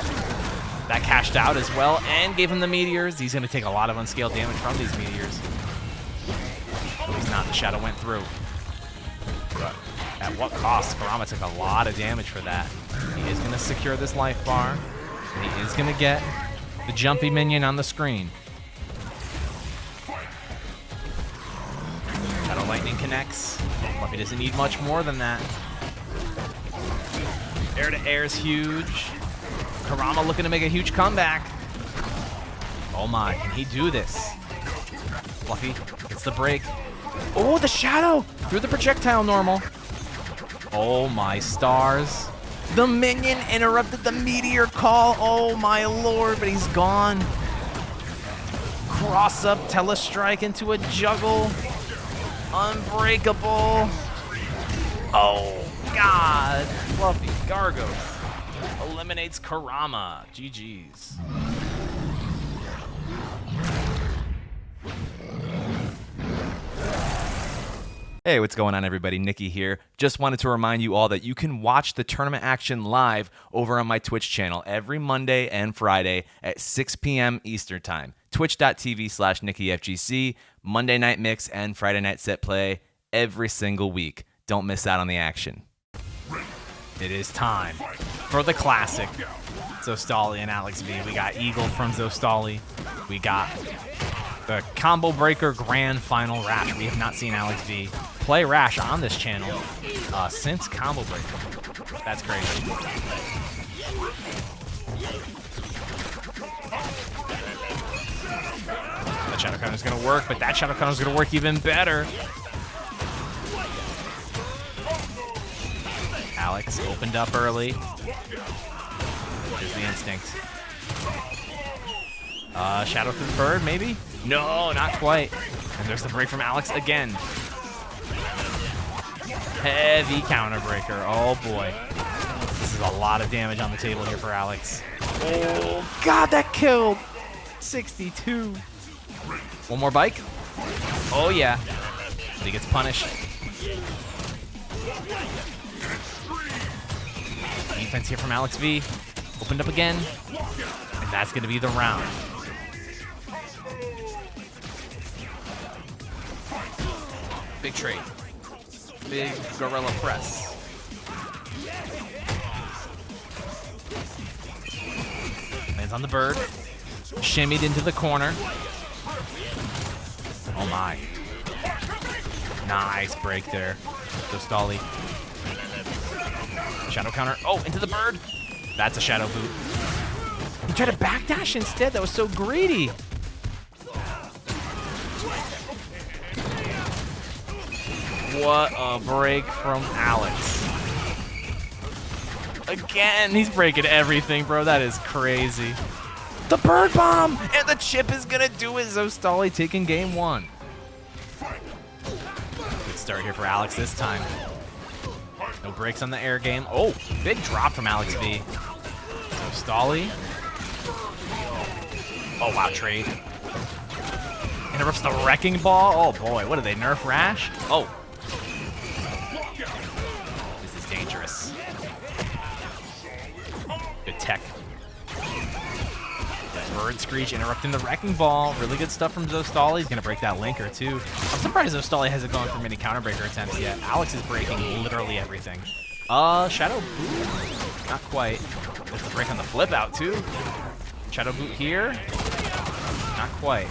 That cashed out as well and gave him the meteors. He's going to take a lot of unscaled damage from these meteors. No, he's not. The shadow went through. But at what cost? Kurama took a lot of damage for that. He is going to secure this life bar. And he is going to get the jumpy minion on the screen. Shadow Lightning connects. Fluffy doesn't need much more than that. Air to air is huge. Kurama looking to make a huge comeback. Oh my, can he do this? Fluffy gets the break. Oh, the shadow through the projectile normal. Oh my stars. The minion interrupted the meteor call. Oh my lord, but he's gone. Cross up, telestrike into a juggle. Unbreakable. Oh god. Fluffy Gargos eliminates Kurama. GG's. Hey, what's going on, everybody? Nikki here. Just wanted to remind you all that you can watch the tournament action live over on my Twitch channel every Monday and Friday at 6 p.m. Eastern Time. Twitch.tv/NikkiFGC, Monday Night Mix, and Friday Night Set Play every single week. Don't miss out on the action. It is time for the classic Zostaly and Alex V. We got Eagle from Zostaly. We got the Combo Breaker Grand Final Rash. We have not seen Alex V play Rash on this channel since Combo Breaker. That's crazy. That Shadow Counter is going to work, but that Shadow Counter is going to work even better. Alex opened up early. There's the instinct. Shadow through the bird, maybe? No, not quite. And there's the break from Alex again. Heavy counter breaker. Oh boy. This is a lot of damage on the table here for Alex. Oh, God, that killed. 62. One more bike. Oh, yeah. But he gets punished. Defense here from Alex V. Opened up again. And that's going to be the round. Big trade. Big gorilla press. Lands on the bird. Shimmied into the corner. Oh my. Nice break there. Zostaly. Shadow counter. Oh, into the bird. That's a shadow boot. He tried to backdash instead. That was so greedy. What a break from Alex. Again, he's breaking everything, bro. That is crazy. The bird bomb! And the chip is gonna do it. Zostaly taking game one. Good start here for Alex this time. No breaks on the air game. Oh, big drop from Alex V. Zostaly. Oh, wow, trade. Interrupts the wrecking ball. Oh, boy. What did they nerf Rash? Oh. This is dangerous. Good tech. Bird Screech interrupting the wrecking ball. Really good stuff from Zostaly. He's going to break that linker, too. I'm surprised Zostaly hasn't gone for many counter breaker attempts yet. Alex is breaking literally everything. Shadow Boot. Not quite. There's a break on the flip out, too. Shadow Boot here. Not quite.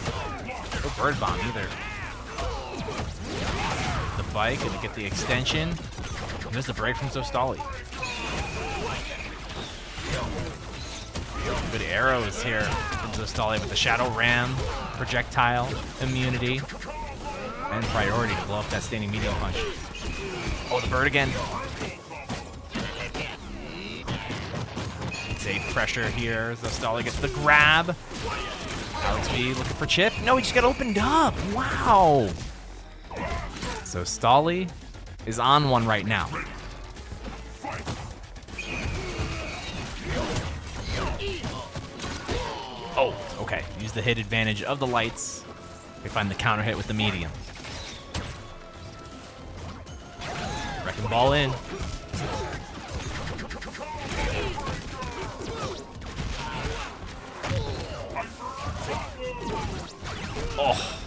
No Bird Bomb either. The bike, going to get the extension. And there's the break from Zostaly. Good arrows here from Zostaly with the Shadow Ram, projectile, immunity, and priority to blow up that standing medium punch. Oh, the bird again. Safe pressure here. Zostaly gets the grab. Alex V looking for chip. No, he just got opened up. Wow. Zostaly is on one right now. Oh, okay. Use the hit advantage of the lights. They find the counter hit with the medium. Wrecking ball in. Oh.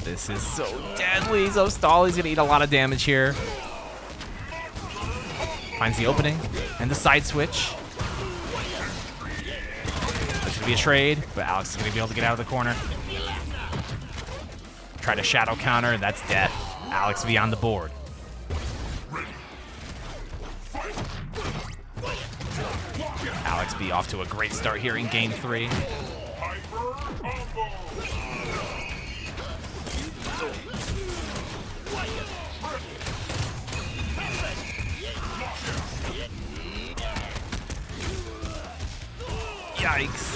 This is so deadly. Zostaly's gonna eat a lot of damage here. Finds the opening and the side switch. Be a trade, but Alex is going to be able to get out of the corner. Try to shadow counter, that's death. Alex V on the board. Alex V off to a great start here in game 3. Yikes.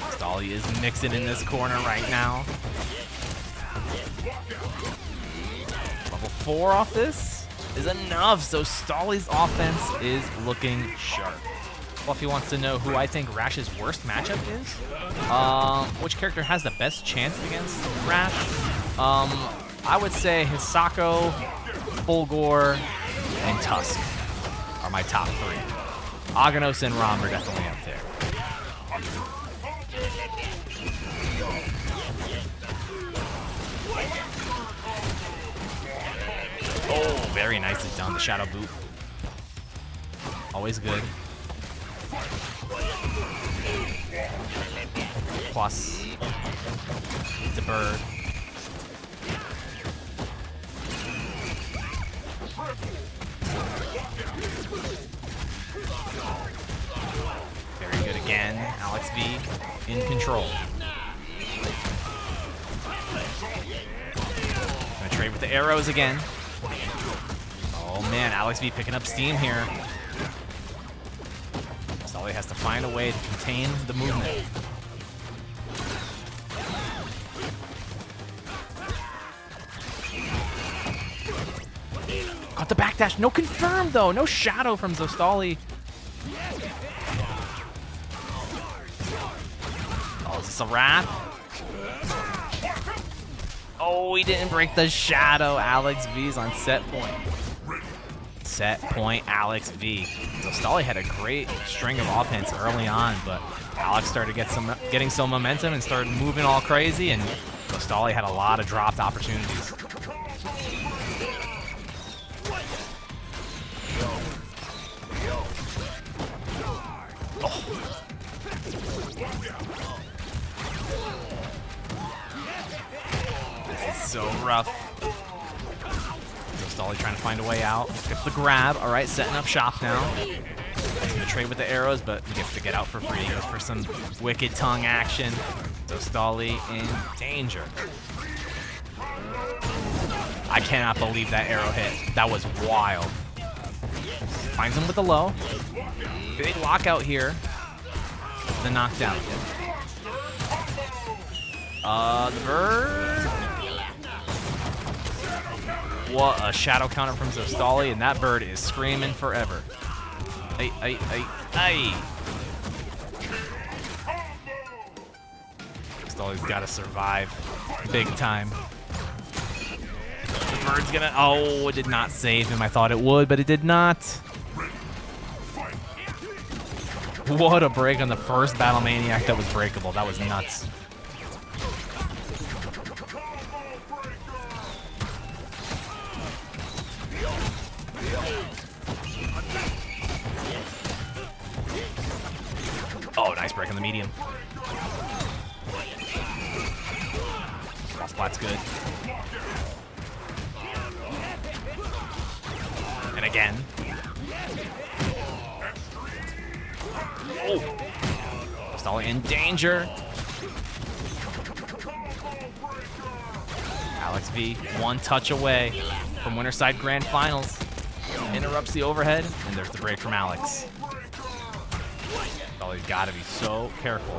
Zostaly is mixing in this corner right now. Level 4 off this is enough. So Zostaly's offense is looking sharp. Fluffy wants to know who I think Rash's worst matchup is. Which character has the best chance against Rash? I would say Hisako, Fulgor, and Tusk are my top 3. Aghanos and Rom are definitely up there. Oh, very nicely done. The Shadow Boot. Always good. Plus the bird. Very good again. Alex V in control. Gonna trade with the arrows again. Oh man, Alex V picking up steam here. Zostaly has to find a way to contain the movement. Got the backdash. No confirm though. No shadow from Zostaly. this a wrap? Oh, he didn't break the shadow. Alex V's on set point. Set point, Alex V. Zostaly had a great string of offense early on, but Alex started getting some momentum and started moving all crazy, and Zostaly had a lot of dropped opportunities. So rough. Zostaly trying to find a way out. Gets the grab. All right, setting up shop now. He's gonna trade with the arrows, but he gets to get out for free. He goes for some wicked tongue action. Zostaly in danger. I cannot believe that arrow hit. That was wild. Finds him with the low. Big lockout here. The knockdown. The bird. What a shadow counter from Zostaly, and that bird is screaming forever. Ay. Zostaly's got to survive big time. The bird's gonna. Oh, it did not save him. I thought it would, but it did not. What a break on the first Battle Maniac that was breakable. That was nuts. Oh, nice break on the medium. Cross splat's good. And again. Oh! Zostaly in danger. Alex V, one touch away from Winterside Grand Finals. Interrupts the overhead, and there's the break from Alex. Zostaly's got to be so careful.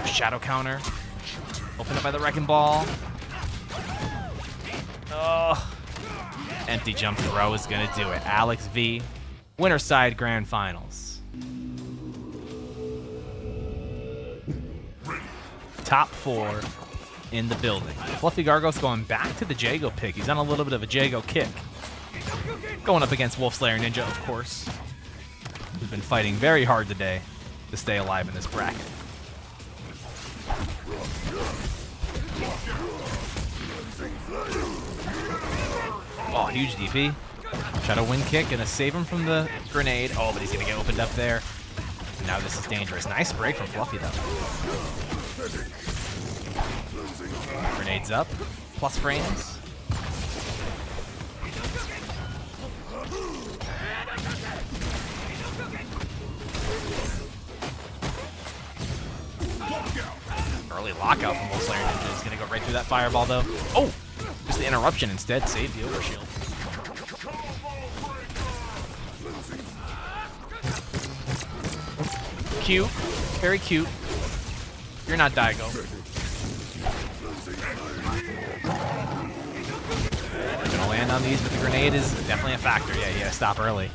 Shadow counter. Opened up by the Wrecking Ball. Oh. Empty jump throw is going to do it. Alex V, Winterside Grand Finals. Top 4 in the building. Fluffy Gargos going back to the Jago pick. He's on a little bit of a Jago kick. Going up against Wolfslayer Ninja, of course. Who's been fighting very hard today to stay alive in this bracket. Oh, huge DP. Shadow wind kick, gonna save him from the grenade. Oh, but he's gonna get opened up there. Now this is dangerous. Nice break from Fluffy, though. Grenades up. Plus frames. Early lockout from Wolfslayer Ninja. He's gonna go right through that fireball, though. Oh! Just the interruption instead. Saved the overshield. Cute. Very cute. You're not Daigo. Gonna land on these, but the grenade is definitely a factor. Yeah, you gotta stop early.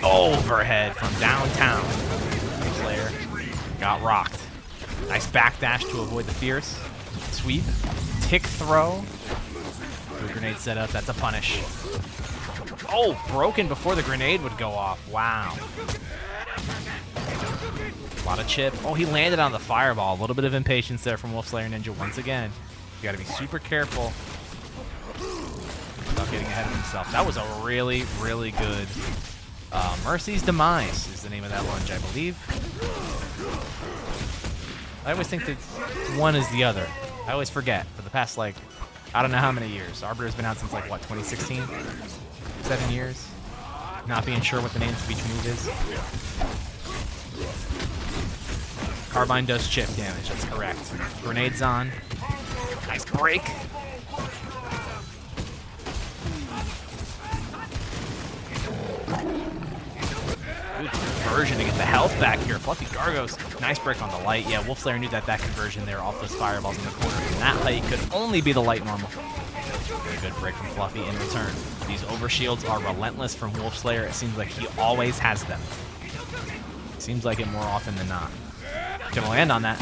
Overhead from downtown. Slayer got rocked. Nice backdash to avoid the fierce. Sweep. Tick throw. The grenade set up. That's a punish. Oh, broken before the grenade would go off. Wow. A lot of chip. Oh, he landed on the fireball. A little bit of impatience there from Wolfslayer Ninja once again. You got to be super careful without getting ahead of himself. That was a really, really good... Mercy's Demise is the name of that lunge, I believe. I always think that one is the other. I always forget. For the past, like, I don't know how many years. Arbiter's been out since, like, what, 2016? 7 years? Not being sure what the name of each move is. Carbine does chip damage, that's correct. Grenades on. Nice break. Good conversion to get the health back here. Fluffy Gargos, nice break on the light. Yeah, Wolf Slayer knew that conversion there off those fireballs in the corner from that height could only be the light normal. Very good break from Fluffy in return. These overshields are relentless from Wolf Slayer. It seems like he always has them. Seems like it more often than not. Gonna land on that.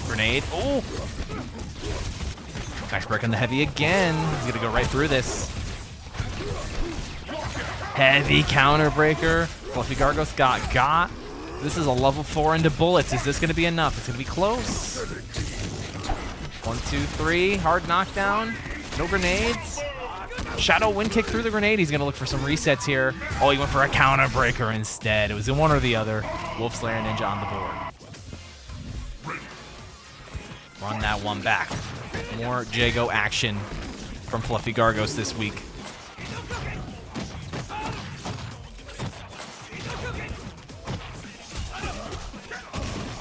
Grenade. Oh! Nice break on the heavy again. He's gonna go right through this. Heavy counter breaker. Fluffy Gargos got. This is a level 4 into bullets. Is this gonna be enough? It's gonna be close. 1, 2, 3. Hard knockdown. No grenades. Shadow wind kick through the grenade. He's gonna look for some resets here. Oh, he went for a counter breaker instead. It was in one or the other. Wolf Slayer Ninja on the board. Run that one back. More Jago action from Fluffy Gargos this week.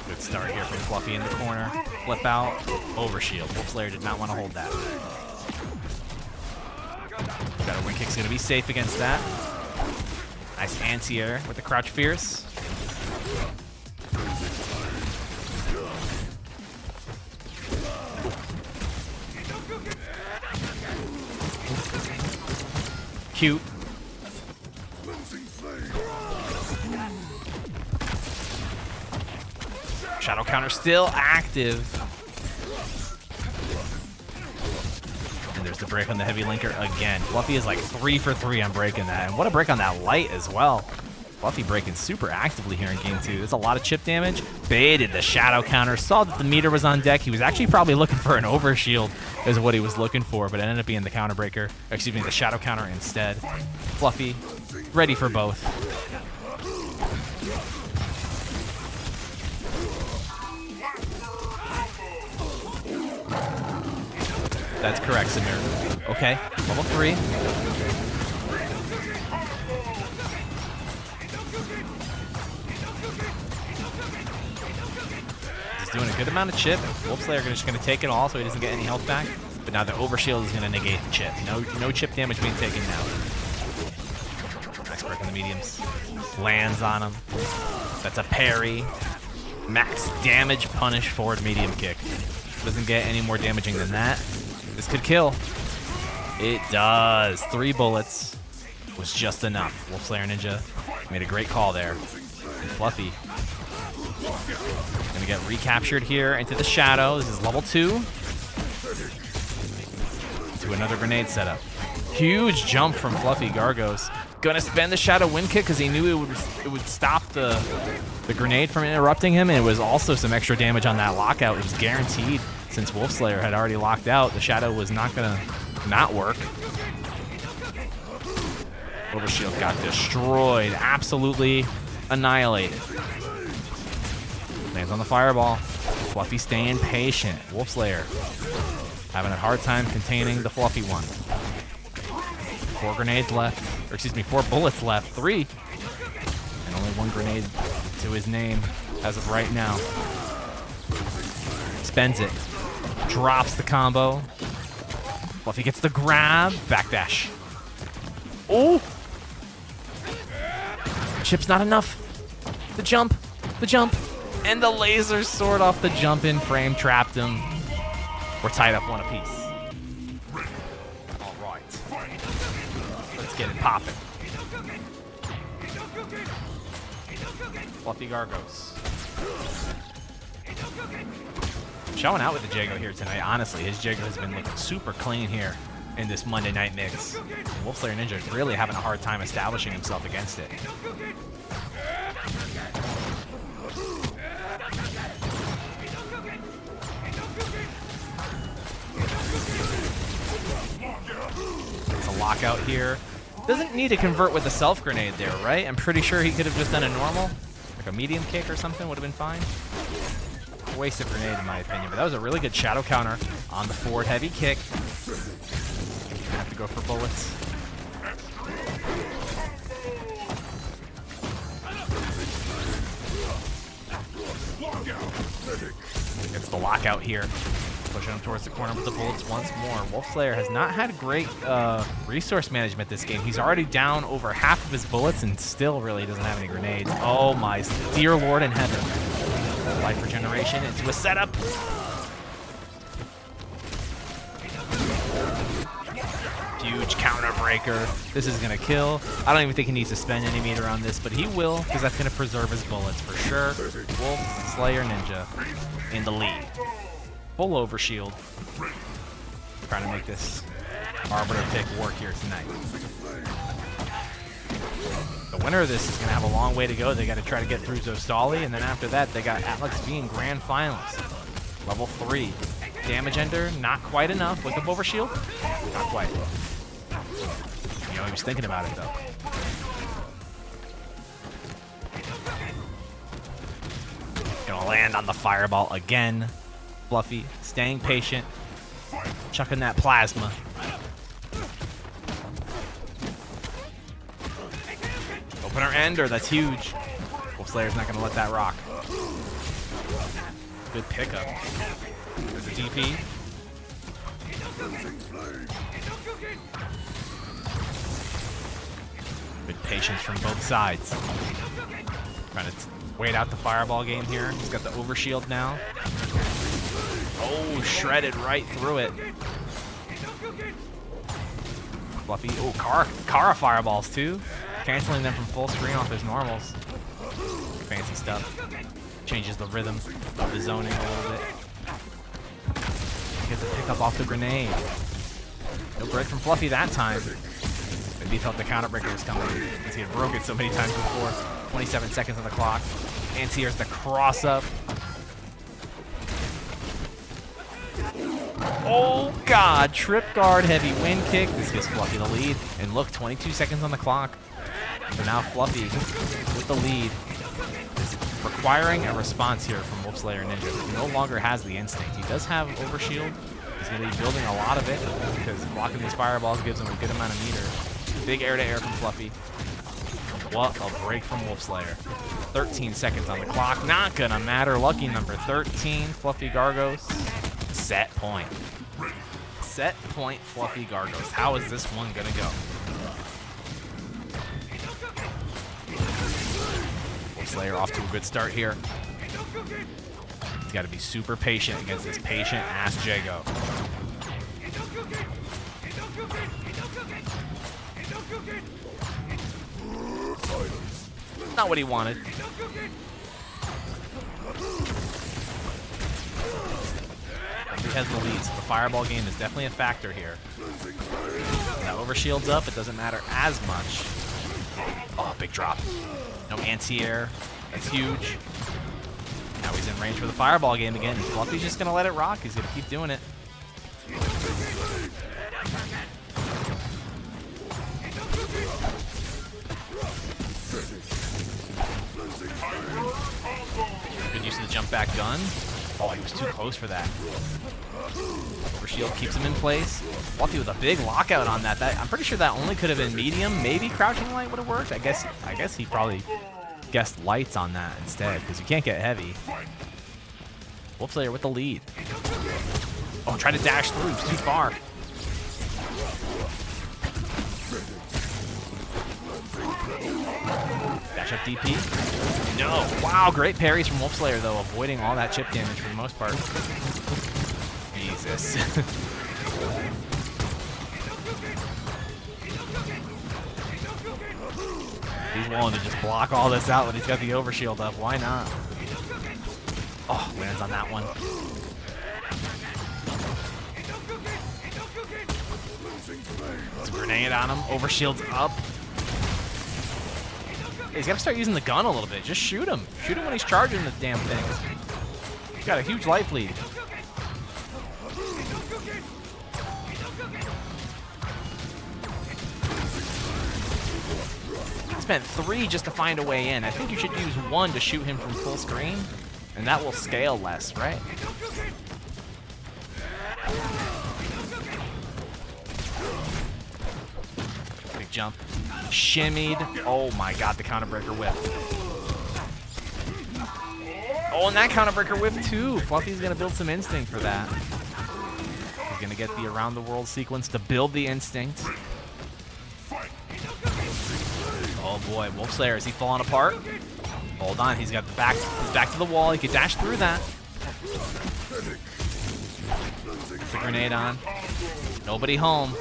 Good start here from Fluffy in the corner. Flip out, overshield. Wolf Slayer did not want to hold that. Shadow wind kick's gonna be safe against that. Nice anti-air with the crouch fierce. Cute. Shadow counter still active. And there's the break on the heavy linker again. Fluffy is like 3 for 3 on breaking that. And what a break on that light as well. Fluffy breaking super actively here in game 2. There's a lot of chip damage. Baited the shadow counter. Saw that the meter was on deck. He was actually probably looking for an overshield is what he was looking for, but it ended up being the counter breaker. Excuse me, the shadow counter instead. Fluffy, ready for both. That's correct, Samir. Okay, level 3. He's doing a good amount of chip. Wolf Slayer is just going to take it all so he doesn't get any health back. But now the overshield is going to negate the chip. No chip damage being taken now. Nice break on the mediums. Lands on him. That's a parry. Max damage punish forward medium kick. Doesn't get any more damaging than that. This could kill. It does. 3 bullets was just enough. Wolf Slayer Ninja made a great call there. And Fluffy gonna get recaptured here into the shadow. This is level 2. To another grenade setup. Huge jump from Fluffy Gargos. Gonna spend the shadow wind kick because he knew it would stop the grenade from interrupting him, and it was also some extra damage on that lockout. It was guaranteed. Since Wolf Slayer had already locked out, the shadow was not gonna not work. Overshield got destroyed, absolutely annihilated. Lands on the fireball. Fluffy staying patient. Wolf Slayer having a hard time containing the Fluffy one. 4 grenades left, or excuse me, 4 bullets left, 3. And only 1 grenade to his name as of right now. Spends it. Drops the combo. Fluffy gets the grab. Backdash. Oh! Chip's not enough. The jump. The jump. And the laser sword off the jump in frame trapped him. We're tied up 1 apiece. All right. Let's get it popping. Fluffy Gargos. Showing out with the Jago here tonight. Honestly, his Jago has been looking super clean here in this Monday Night Mix. Wolf Slayer Ninja is really having a hard time establishing himself against it. It's a lockout here. Doesn't need to convert with a self grenade there, right? I'm pretty sure he could have just done a normal, like a medium kick or something would have been fine. Wasted grenade in my opinion, but that was a really good shadow counter on the forward heavy kick. Gonna have to go for bullets. Gets the lockout here. Pushing him towards the corner with the bullets once more. Wolf Slayer has not had great resource management this game. He's already down over half of his bullets and still really doesn't have any grenades. Oh my dear Lord in heaven. Life regeneration into a setup. Huge counter breaker. This is going to kill. I don't even think he needs to spend any meter on this, but he will because that's going to preserve his bullets for sure. Wolf Slayer Ninja in the lead. Full overshield. Trying to make this Arbiter pick work here tonight. The winner of this is going to have a long way to go. They got to try to get through Zostaly, and then after that, they got Alex V in grand finals. Level 3. Damage ender, not quite enough. With the overshield, not quite. You know, he was thinking about it, though. Gonna land on the fireball again. Fluffy, staying patient. Chucking that plasma. Opener ender, that's huge. Wolf Slayer's not gonna let that rock. Good pickup. There's a DP. Good patience from both sides. Trying to wait out the fireball game here. He's got the overshield now. Oh, shredded right through it. Fluffy. Oh, Kara fireballs too. Canceling them from full screen off his normals. Fancy stuff. Changes the rhythm of the zoning a little bit. Gets a pickup off the grenade. No break from Fluffy that time. Maybe he thought the counter breaker was coming because he had broke it so many times before. 27 seconds on the clock. And here's the cross up. Oh God, trip guard, heavy wind kick. This gives Fluffy the lead. And look, 22 seconds on the clock. So now Fluffy with the lead. Requiring a response here from Wolf Slayer Ninja. He no longer has the instinct. He does have overshield. He's going to be building a lot of it because blocking these fireballs gives him a good amount of meter. Big air-to-air from Fluffy. What a break from Wolf Slayer. 13 seconds on the clock. Not going to matter. Lucky number 13, Fluffy Gargos. Set point. Set point, Fluffy Gargos. How is this one going to go? Slayer off to a good start here. He's got to be super patient against this patient-ass Jago. Not what he wanted. He has the lead, so the fireball game is definitely a factor here. Now overshield's up, it doesn't matter as much. Oh, big drop. No anti-air. That's huge. Now he's in range for the fireball game again. Fluffy's just going to let it rock. He's going to keep doing it. Good use of the jump back gun. Oh, he was too close for that. Overshield keeps him in place. Fluffy with a big lockout on that. I'm pretty sure that only could have been medium. Maybe crouching light would have worked. I guess he probably guessed lights on that instead because you can't get heavy. Wolf Slayer with the lead. Oh, try to dash through. It's too far. Dash up DP. No. Wow, great parries from Wolf Slayer, though, avoiding all that chip damage for the most part. Jesus. He's willing to just block all this out when he's got the overshield up. Why not? Oh, lands on that one. It's a grenade on him. Overshield's up. He's got to start using the gun a little bit. Just shoot him. Shoot him when he's charging the damn thing. He's got a huge life lead. Spent 3 just to find a way in. I think you should use 1 to shoot him from full screen, and that will scale less, right? Big jump. Shimmied. Oh my God, the counter breaker whiff. Oh, and that counter breaker whiff too. Fluffy's gonna build some instinct for that. He's gonna get the around the world sequence to build the instinct. Oh boy, Wolf Slayer, is he falling apart? Hold on, he's got the back. He's back to the wall. He could dash through that. Put the grenade on. Nobody home.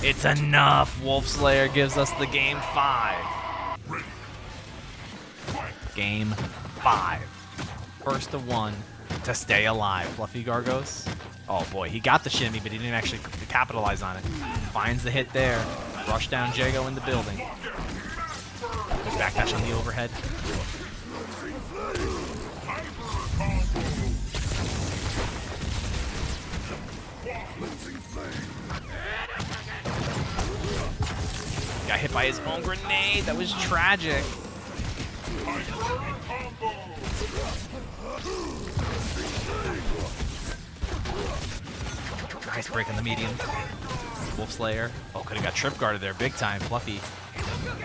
It's enough. Wolf Slayer gives us the game 5. Game 5. First to 1 to stay alive. Fluffy Gargos. Oh boy, he got the shimmy, but he didn't actually capitalize on it. Finds the hit there. Rush down Jago in the building. Backdash on the overhead. Got hit by his own grenade. That was tragic. Nice break in the medium. Wolf Slayer. Oh, could have got trip guarded there big time. Fluffy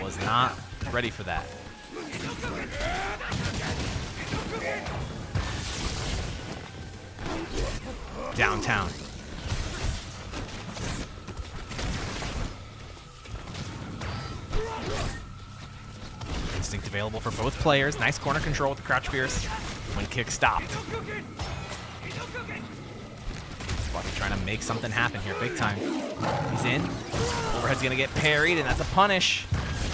was not ready for that. Downtown. Instinct available for both players. Nice corner control with the crouch pierce when kick stopped. Fluffy trying to make something happen here big time. He's in. Overhead's gonna get parried, and that's a punish.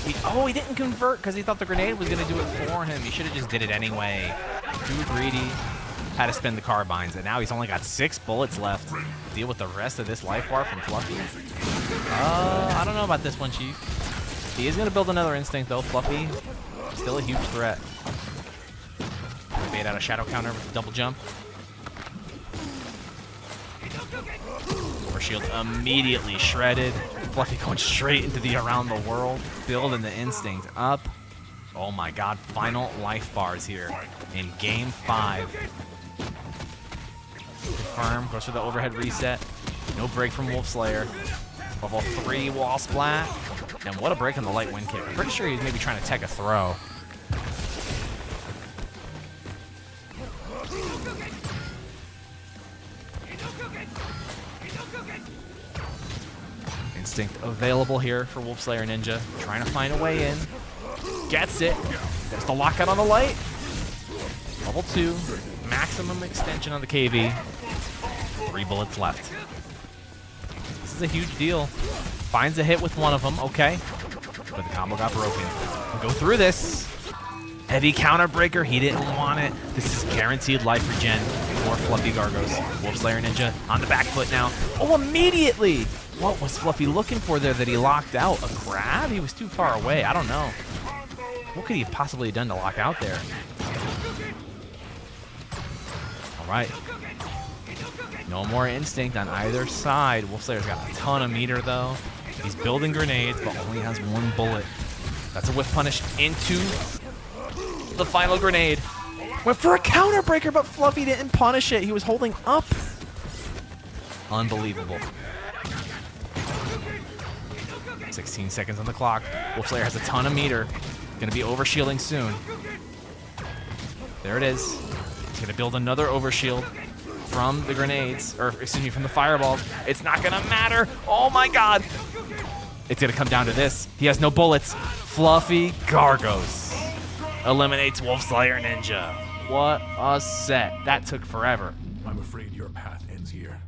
He didn't convert because he thought the grenade was going to do it for him. He should have just did it anyway. Too greedy. Had to spend the carbines, and now he's only got 6 bullets left. Deal with the rest of this life bar from Fluffy. I don't know about this one, Chief. He is going to build another instinct, though. Fluffy, still a huge threat. Bait out a shadow counter with a double jump. Overshield immediately shredded. Fluffy going straight into the around the world, building the instinct up. Oh my god, final life bars here in game 5. Confirm, goes for the overhead reset. No break from Wolf Slayer. Level 3 wall splat. And what a break on the light wind kick. I'm pretty sure he's maybe trying to tech a throw. Instinct available here for Wolf Slayer Ninja. Trying to find a way in. Gets it. Gets the lockout on the light. Level 2. Maximum extension on the KV. 3 bullets left. This is a huge deal. Finds a hit with one of them. Okay. But the combo got broken. We'll go through this. Heavy counter breaker. He didn't want it. This is guaranteed life regen for Fluffy Gargos. Wolf Slayer Ninja on the back foot now. Oh, immediately! What was Fluffy looking for there that he locked out? A grab? He was too far away. I don't know. What could he have possibly done to lock out there? All right. No more instinct on either side. Wolf Slayer's got a ton of meter, though. He's building grenades, but only has 1 bullet. That's a whiff punish into the final grenade. Went for a counter breaker, but Fluffy didn't punish it. He was holding up. Unbelievable. 16 seconds on the clock. Wolf Slayer has a ton of meter. Gonna be overshielding soon. There it is. He's gonna build another overshield from the grenades, or excuse me, from the fireballs. It's not gonna matter. Oh my god. It's gonna come down to this. He has no bullets. Fluffy Gargos eliminates Wolf Slayer Ninja. What a set. That took forever. I'm afraid your path ends here.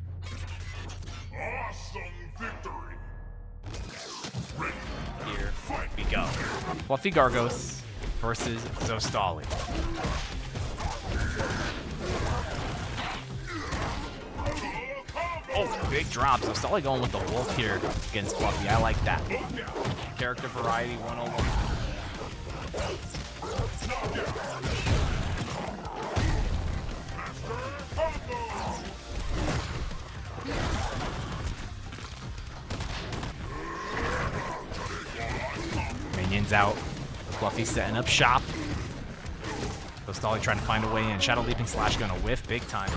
Awesome victory. Here we go. Fluffy Gargos versus Zostaly. Oh, big drop. Zostaly going with the wolf here against Fluffy. I like that. Character variety 101. Minions out. Fluffy setting up shop. Zostaly trying to find a way in. Shadow Leaping Slash gonna whiff big time.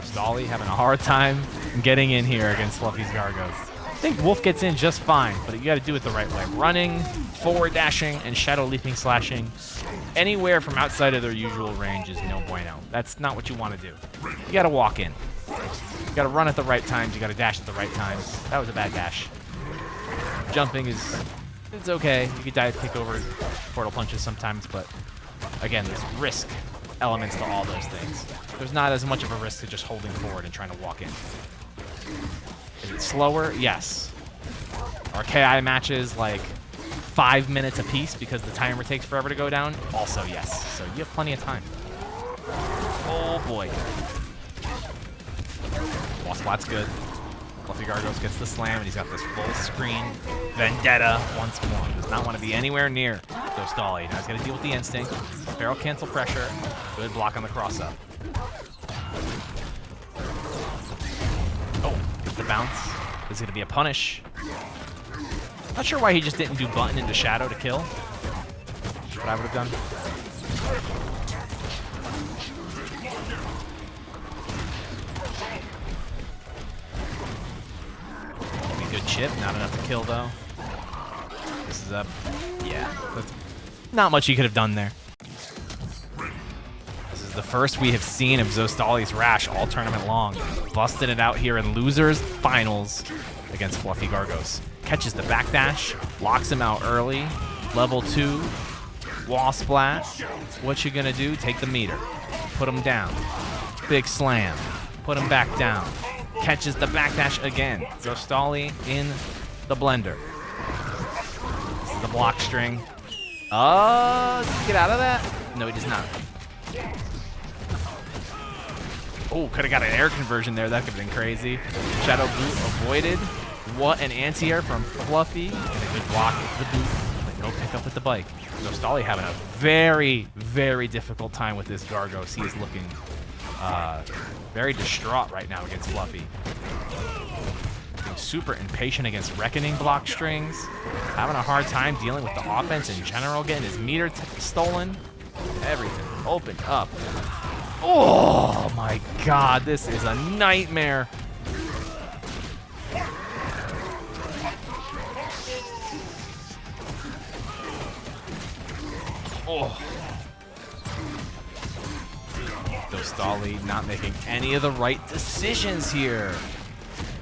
Zostaly having a hard time getting in here against Fluffy's Gargos. I think Wolf gets in just fine, but you got to do it the right way. Running, forward dashing, and shadow leaping slashing anywhere from outside of their usual range is no bueno. That's not what you want to do. You got to walk in. You got to run at the right times. You got to dash at the right times. That was a bad dash. Jumping it's okay. You can dive kick over portal punches sometimes, but again, there's risk elements to all those things. There's not as much of a risk to just holding forward and trying to walk in. Is it slower? Yes. Are KI matches like 5 minutes apiece because the timer takes forever to go down? Also yes. So you have plenty of time. Oh boy. Wall splat's good. Fluffy Gargos gets the slam, and he's got this full screen vendetta once more. Does not want to be anywhere near Zostaly. Now he's got to deal with the instinct. Barrel cancel pressure. Good block on the cross up. Oh, gets the bounce. This is going to be a punish. Not sure why he just didn't do button into shadow to kill. That's what I would have done. Good chip, not enough to kill though. This is up. Yeah, that's not much he could have done there. This is the first we have seen of Zostaly's Rash all tournament long. Busted it out here in losers finals against Fluffy Gargos. Catches the backdash, locks him out early. Level 2, wall splat. What you gonna do? Take the meter. Put him down. Big slam. Put him back down. Catches the backdash again. Zostaly in the blender. This is the block string. Does he get out of that? No, he does not. Oh, could have got an air conversion there. That could have been crazy. Shadow boot avoided. What an anti-air from Fluffy. And a good block with the boot. But no pick up with the bike. Zostaly having a very, very difficult time with this Gargos. He is looking very distraught right now against Fluffy. Being super impatient against Reckoning block strings. Having a hard time dealing with the offense in general. Getting his meter stolen. Everything opened up. Oh my god, this is a nightmare. Oh. Zostaly not making any of the right decisions here.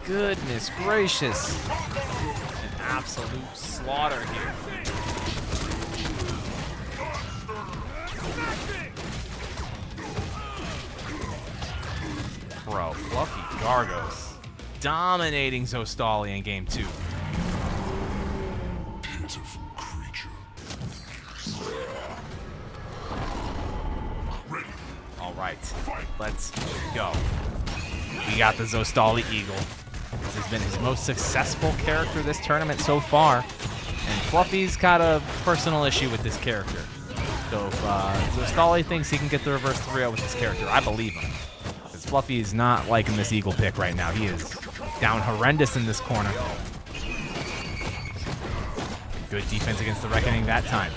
Goodness gracious. An absolute slaughter here. Bro, Fluffy Gargos dominating Zostaly in game 2. Pitiful creature. Alright, let's go. We got the Zostaly Eagle. This has been his most successful character this tournament so far. And Fluffy's got a personal issue with this character. So if Zostaly thinks he can get the reverse 3-0 with this character, I believe him. Because Fluffy is not liking this Eagle pick right now. He is down horrendous in this corner. Good defense against the Reckoning that time.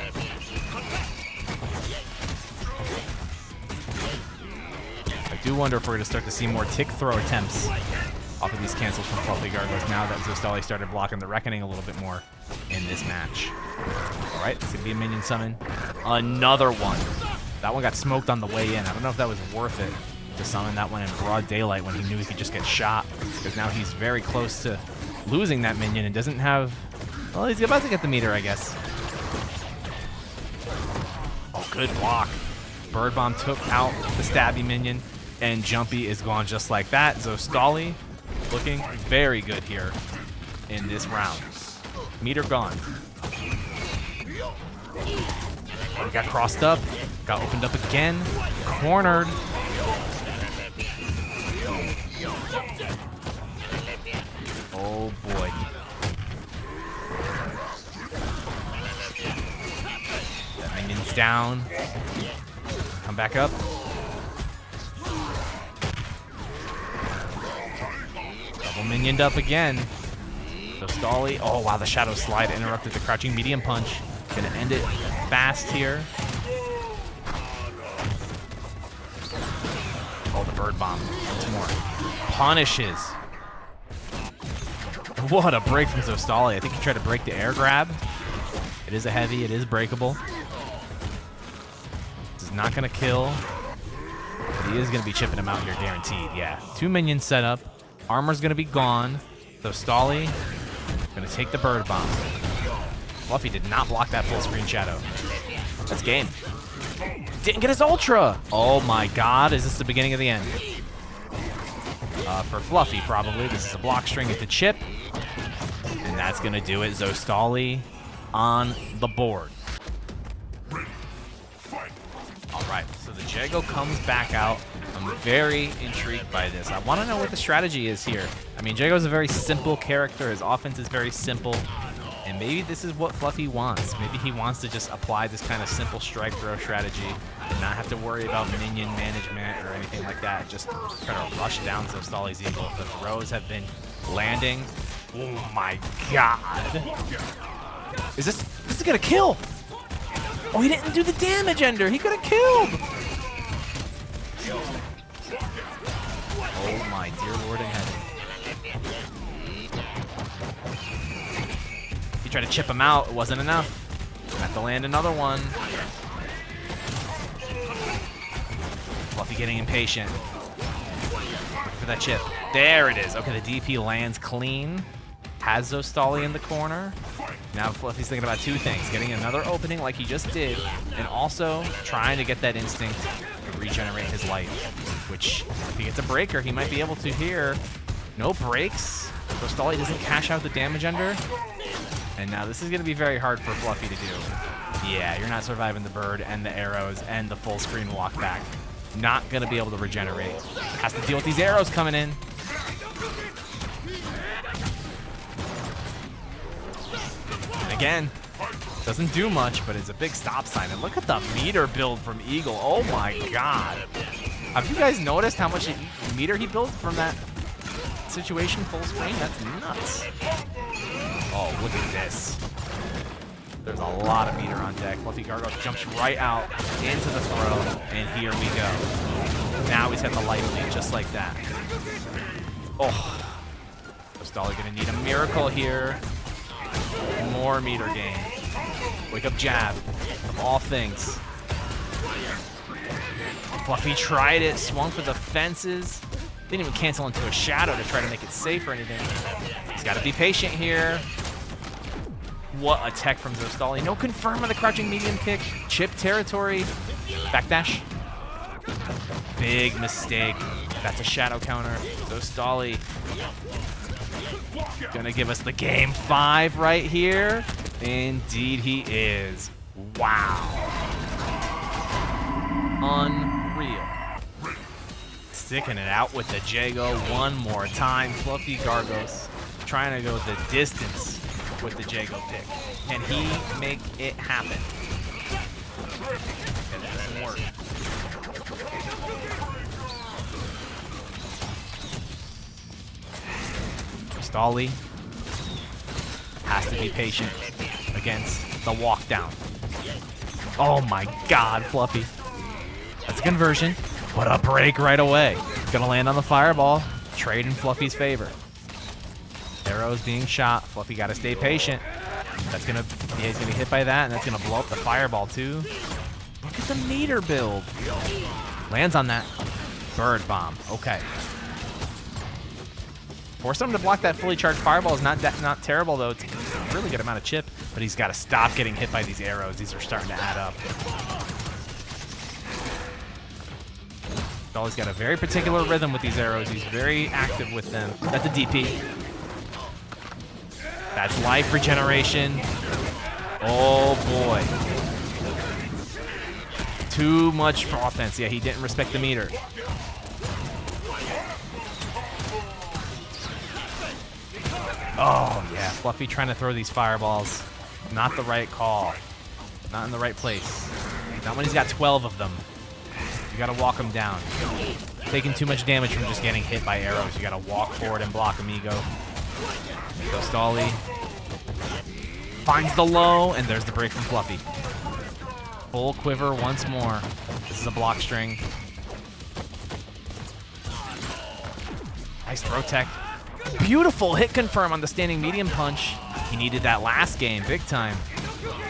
I do wonder if we're going to start to see more tick throw attempts off of these cancels from Fluffy Gargos now that Zostaly started blocking the Reckoning a little bit more in this match. All right, it's going to be a minion summon. Another one. That one got smoked on the way in. I don't know if that was worth it to summon that one in broad daylight when he knew he could just get shot, because now he's very close to losing that minion and doesn't have... Well, he's about to get the meter, I guess. Oh, good block. Bird Bomb took out the stabby minion, and Jumpy is gone just like that. Zostaly looking very good here in this round. Meter gone. Oh, got crossed up. Got opened up again. Cornered. Oh boy. That minion's down. Come back up. Double minioned up again. Zostaly. Oh wow, the shadow slide interrupted the crouching medium punch. Gonna end it fast here. Oh, the bird bomb. Once more. Punishes What a break from Zostaly. I think he tried to break the air grab. It is a heavy. It is breakable. This is not going to kill. But he is going to be chipping him out here, guaranteed. Yeah. 2 minions set up. Armor's going to be gone. Zostaly going to take the bird bomb. Fluffy did not block that full screen shadow. That's game. Didn't get his ultra. Oh my god. Is this the beginning of the end? For Fluffy, probably. This is a block string at the chip. And that's going to do it. Zostaly on the board. All right. So the Jago comes back out. I'm very intrigued by this. I want to know what the strategy is here. I mean, Jago's a very simple character. His offense is very simple. And maybe this is what Fluffy wants. Maybe he wants to just apply this kind of simple strike throw strategy and not have to worry about minion management or anything like that. Just try to rush down Zostaly's Eagle. The throws have been landing. Oh my god. Is this is gonna kill? Oh, he didn't do the damage ender. He could have killed. Oh my dear Lord in heaven. He tried to chip him out. It wasn't enough. Have to land another one. Fluffy getting impatient. Looking for that chip. There it is. Okay, the DP lands clean. Has Zostaly in the corner. Now Fluffy's thinking about 2 things. Getting another opening like he just did, and also trying to get that instinct to regenerate his life. Which, if he gets a breaker, he might be able to here. No breaks. Zostaly doesn't cash out the damage ender. And now this is going to be very hard for Fluffy to do. Yeah, you're not surviving the bird and the arrows and the full screen walk back. Not going to be able to regenerate. Has to deal with these arrows coming in. And again, doesn't do much, but it's a big stop sign. And look at the meter build from Eagle. Oh my god. Have you guys noticed how much meter he built from that situation full screen? That's nuts. Oh, look at this. There's a lot of meter on deck. Fluffy Gargoyle jumps right out into the throw, and here we go. Now he's got the life lead just like that. Oh. Zostaly gonna need a miracle here. More meter gain. Wake up jab, of all things. Fluffy tried it, swung for the fences. Didn't even cancel into a shadow to try to make it safe or anything. He's got to be patient here. What a tech from Zostaly. No confirm on the crouching medium kick. Chip territory. Backdash. Big mistake. That's a shadow counter. Zostaly gonna give us the game 5 right here. Indeed he is. Wow. Unreal. Sticking it out with the Jago one more time. Fluffy Gargos trying to go the distance with the Jago pick. Can he make it happen? Okay, that doesn't work. Zostaly has to be patient against the walk down. Oh my god, Fluffy. That's a conversion. What a break right away. Gonna land on the fireball. Trade in Fluffy's favor. Arrows being shot. Fluffy gotta stay patient. That's gonna, yeah, he's gonna be hit by that, and that's gonna blow up the fireball too. Look at the meter build. Lands on that. Bird bomb. Okay. Force him to block that fully charged fireball is not terrible though. It's a really good amount of chip, but he's got to stop getting hit by these arrows. These are starting to add up. He's got a very particular rhythm with these arrows. He's very active with them. That's a DP. That's life regeneration. Oh boy. Too much for offense. Yeah, he didn't respect the meter. Oh yeah, Fluffy trying to throw these fireballs. Not the right call. Not in the right place. Not when he's got 12 of them. You gotta walk him down. Taking too much damage from just getting hit by arrows. You gotta walk forward and block, amigo. Zostaly finds the low, and there's the break from Fluffy. Full quiver once more. This is a block string. Nice throw tech. Beautiful hit confirm on the standing medium punch. He needed that last game, big time.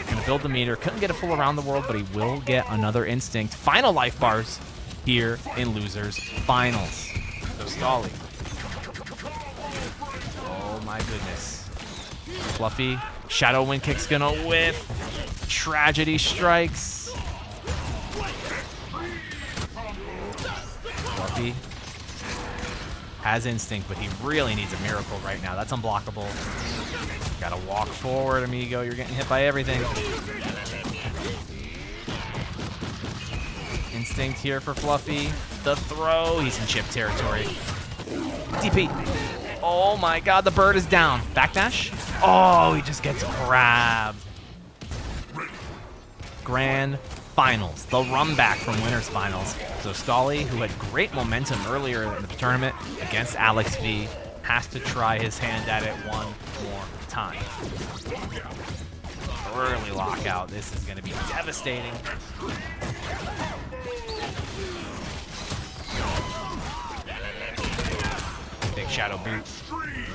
Gonna build the meter. Couldn't get a full around the world, but he will get another instinct. Final life bars here in Losers Finals. Zostaly. Oh my goodness. Fluffy. Shadow Wind Kick's gonna whiff. Tragedy strikes. Fluffy has instinct, but he really needs a miracle right now. That's unblockable. Gotta walk forward, amigo. You're getting hit by everything. Instinct here for Fluffy. The throw. He's in chip territory. DP. Oh my god, the bird is down. Backdash. Oh, he just gets grabbed. Grand Finals. The run back from Winners Finals. Zostaly, who had great momentum earlier in the tournament against Alex V, has to try his hand at it one more time. Early lockout. This is going to be devastating. Big shadow boot.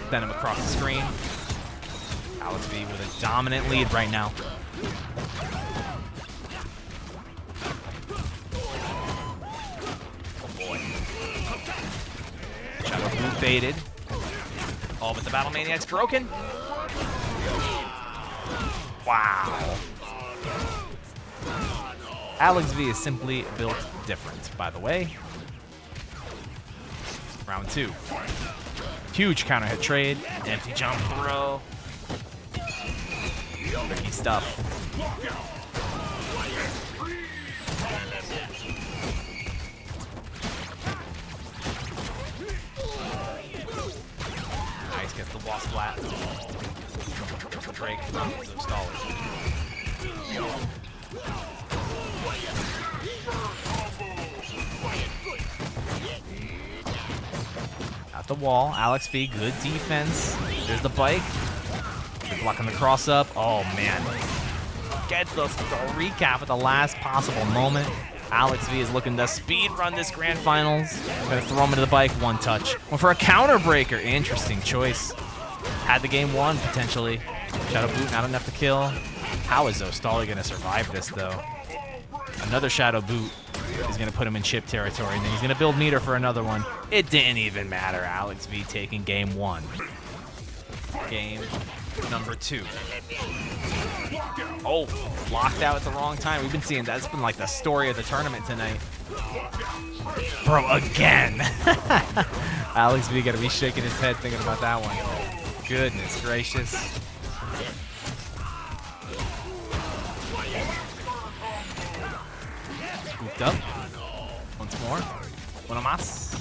Send him across the screen. Alex V with a dominant lead right now. Oh boy. Shadow boot baited. Oh, but the Battle Maniac's broken. Wow. Alex V is simply built different, by the way. Round 2. Huge counter hit trade. Empty jump throw. Tricky stuff. Nice, gets the wall splat. Break from Zostaly. At the wall, Alex V, good defense. There's the bike. Good blocking the cross up. Oh man. Gets the recap at the last possible moment. Alex V is looking to speed run this grand finals. Gonna throw him into the bike, one touch. Went for a counter breaker. Interesting choice. Had the game won potentially. Shadow boot, not enough to kill. How is Zostaly gonna survive this though? Another shadow boot is gonna put him in chip territory, and then he's gonna build meter for another one. It didn't even matter. Alex V taking game 1. Game number 2. Oh, locked out at the wrong time. We've been seeing that's been like the story of the tournament tonight. Bro, again. Alex V gotta be shaking his head thinking about that one. Goodness gracious. Scooped up. Once more. Uno más.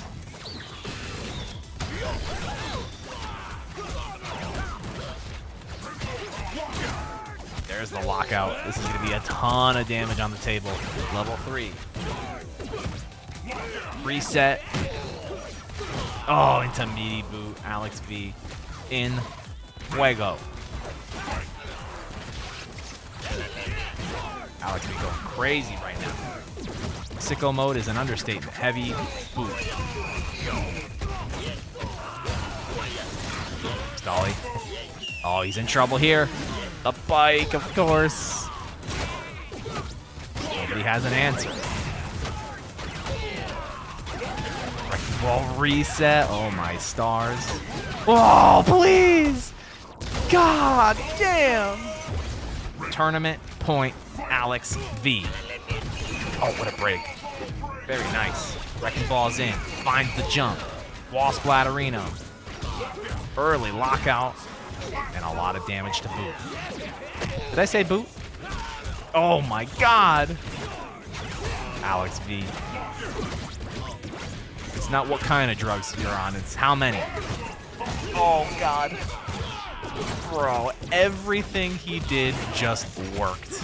There's the lockout. This is going to be a ton of damage on the table. Level 3. Reset. Oh, into meaty boot. Alex V in fuego. Alex V going crazy right now. Sicko mode is an understatement. Heavy boot. Zostaly. Oh, he's in trouble here. The bike, of course. Nobody has an answer. Wrecking ball reset. Oh my stars. Oh, please. God damn. Tournament point, Alex V. Oh, what a break. Very nice. Wrecking ball's in. Finds the jump. Wall splatterino. Early lockout. And a lot of damage to boot. Did I say boot? Oh my god. Alex V. It's not what kind of drugs you're on, it's how many. Oh god. Bro, everything he did just worked.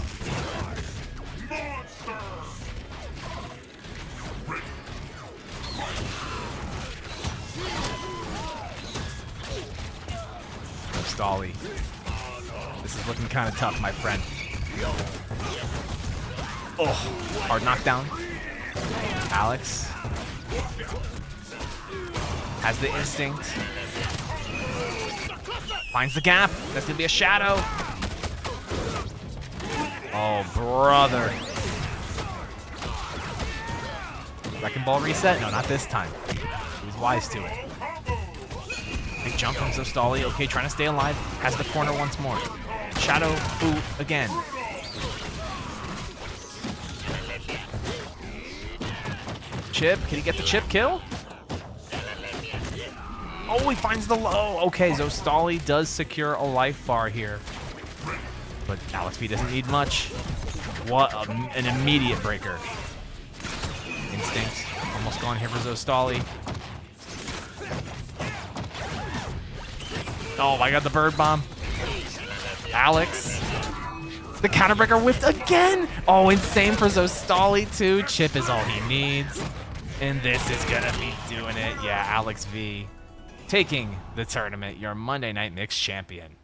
Zostaly. This is looking kind of tough, my friend. Oh, hard knockdown. Alex has the instinct. Finds the gap. That's gonna be a shadow. Oh, brother. Wrecking ball reset? No, not this time. He was wise to it. Big jump from Zostaly. Okay, trying to stay alive. Has the corner once more. Shadow boot again. Chip, can he get the chip kill? Oh, he finds the low. Okay, Zostaly does secure a life bar here. But Alex V doesn't need much. What an immediate breaker. Instinct almost gone here for Zostaly. Oh, I got the bird bomb. Alex. The counter breaker whiffed again. Oh, insane for Zostaly too. Chip is all he needs. And this is gonna be doing it. Yeah, Alex V taking the tournament, your Monday Night Mix champion.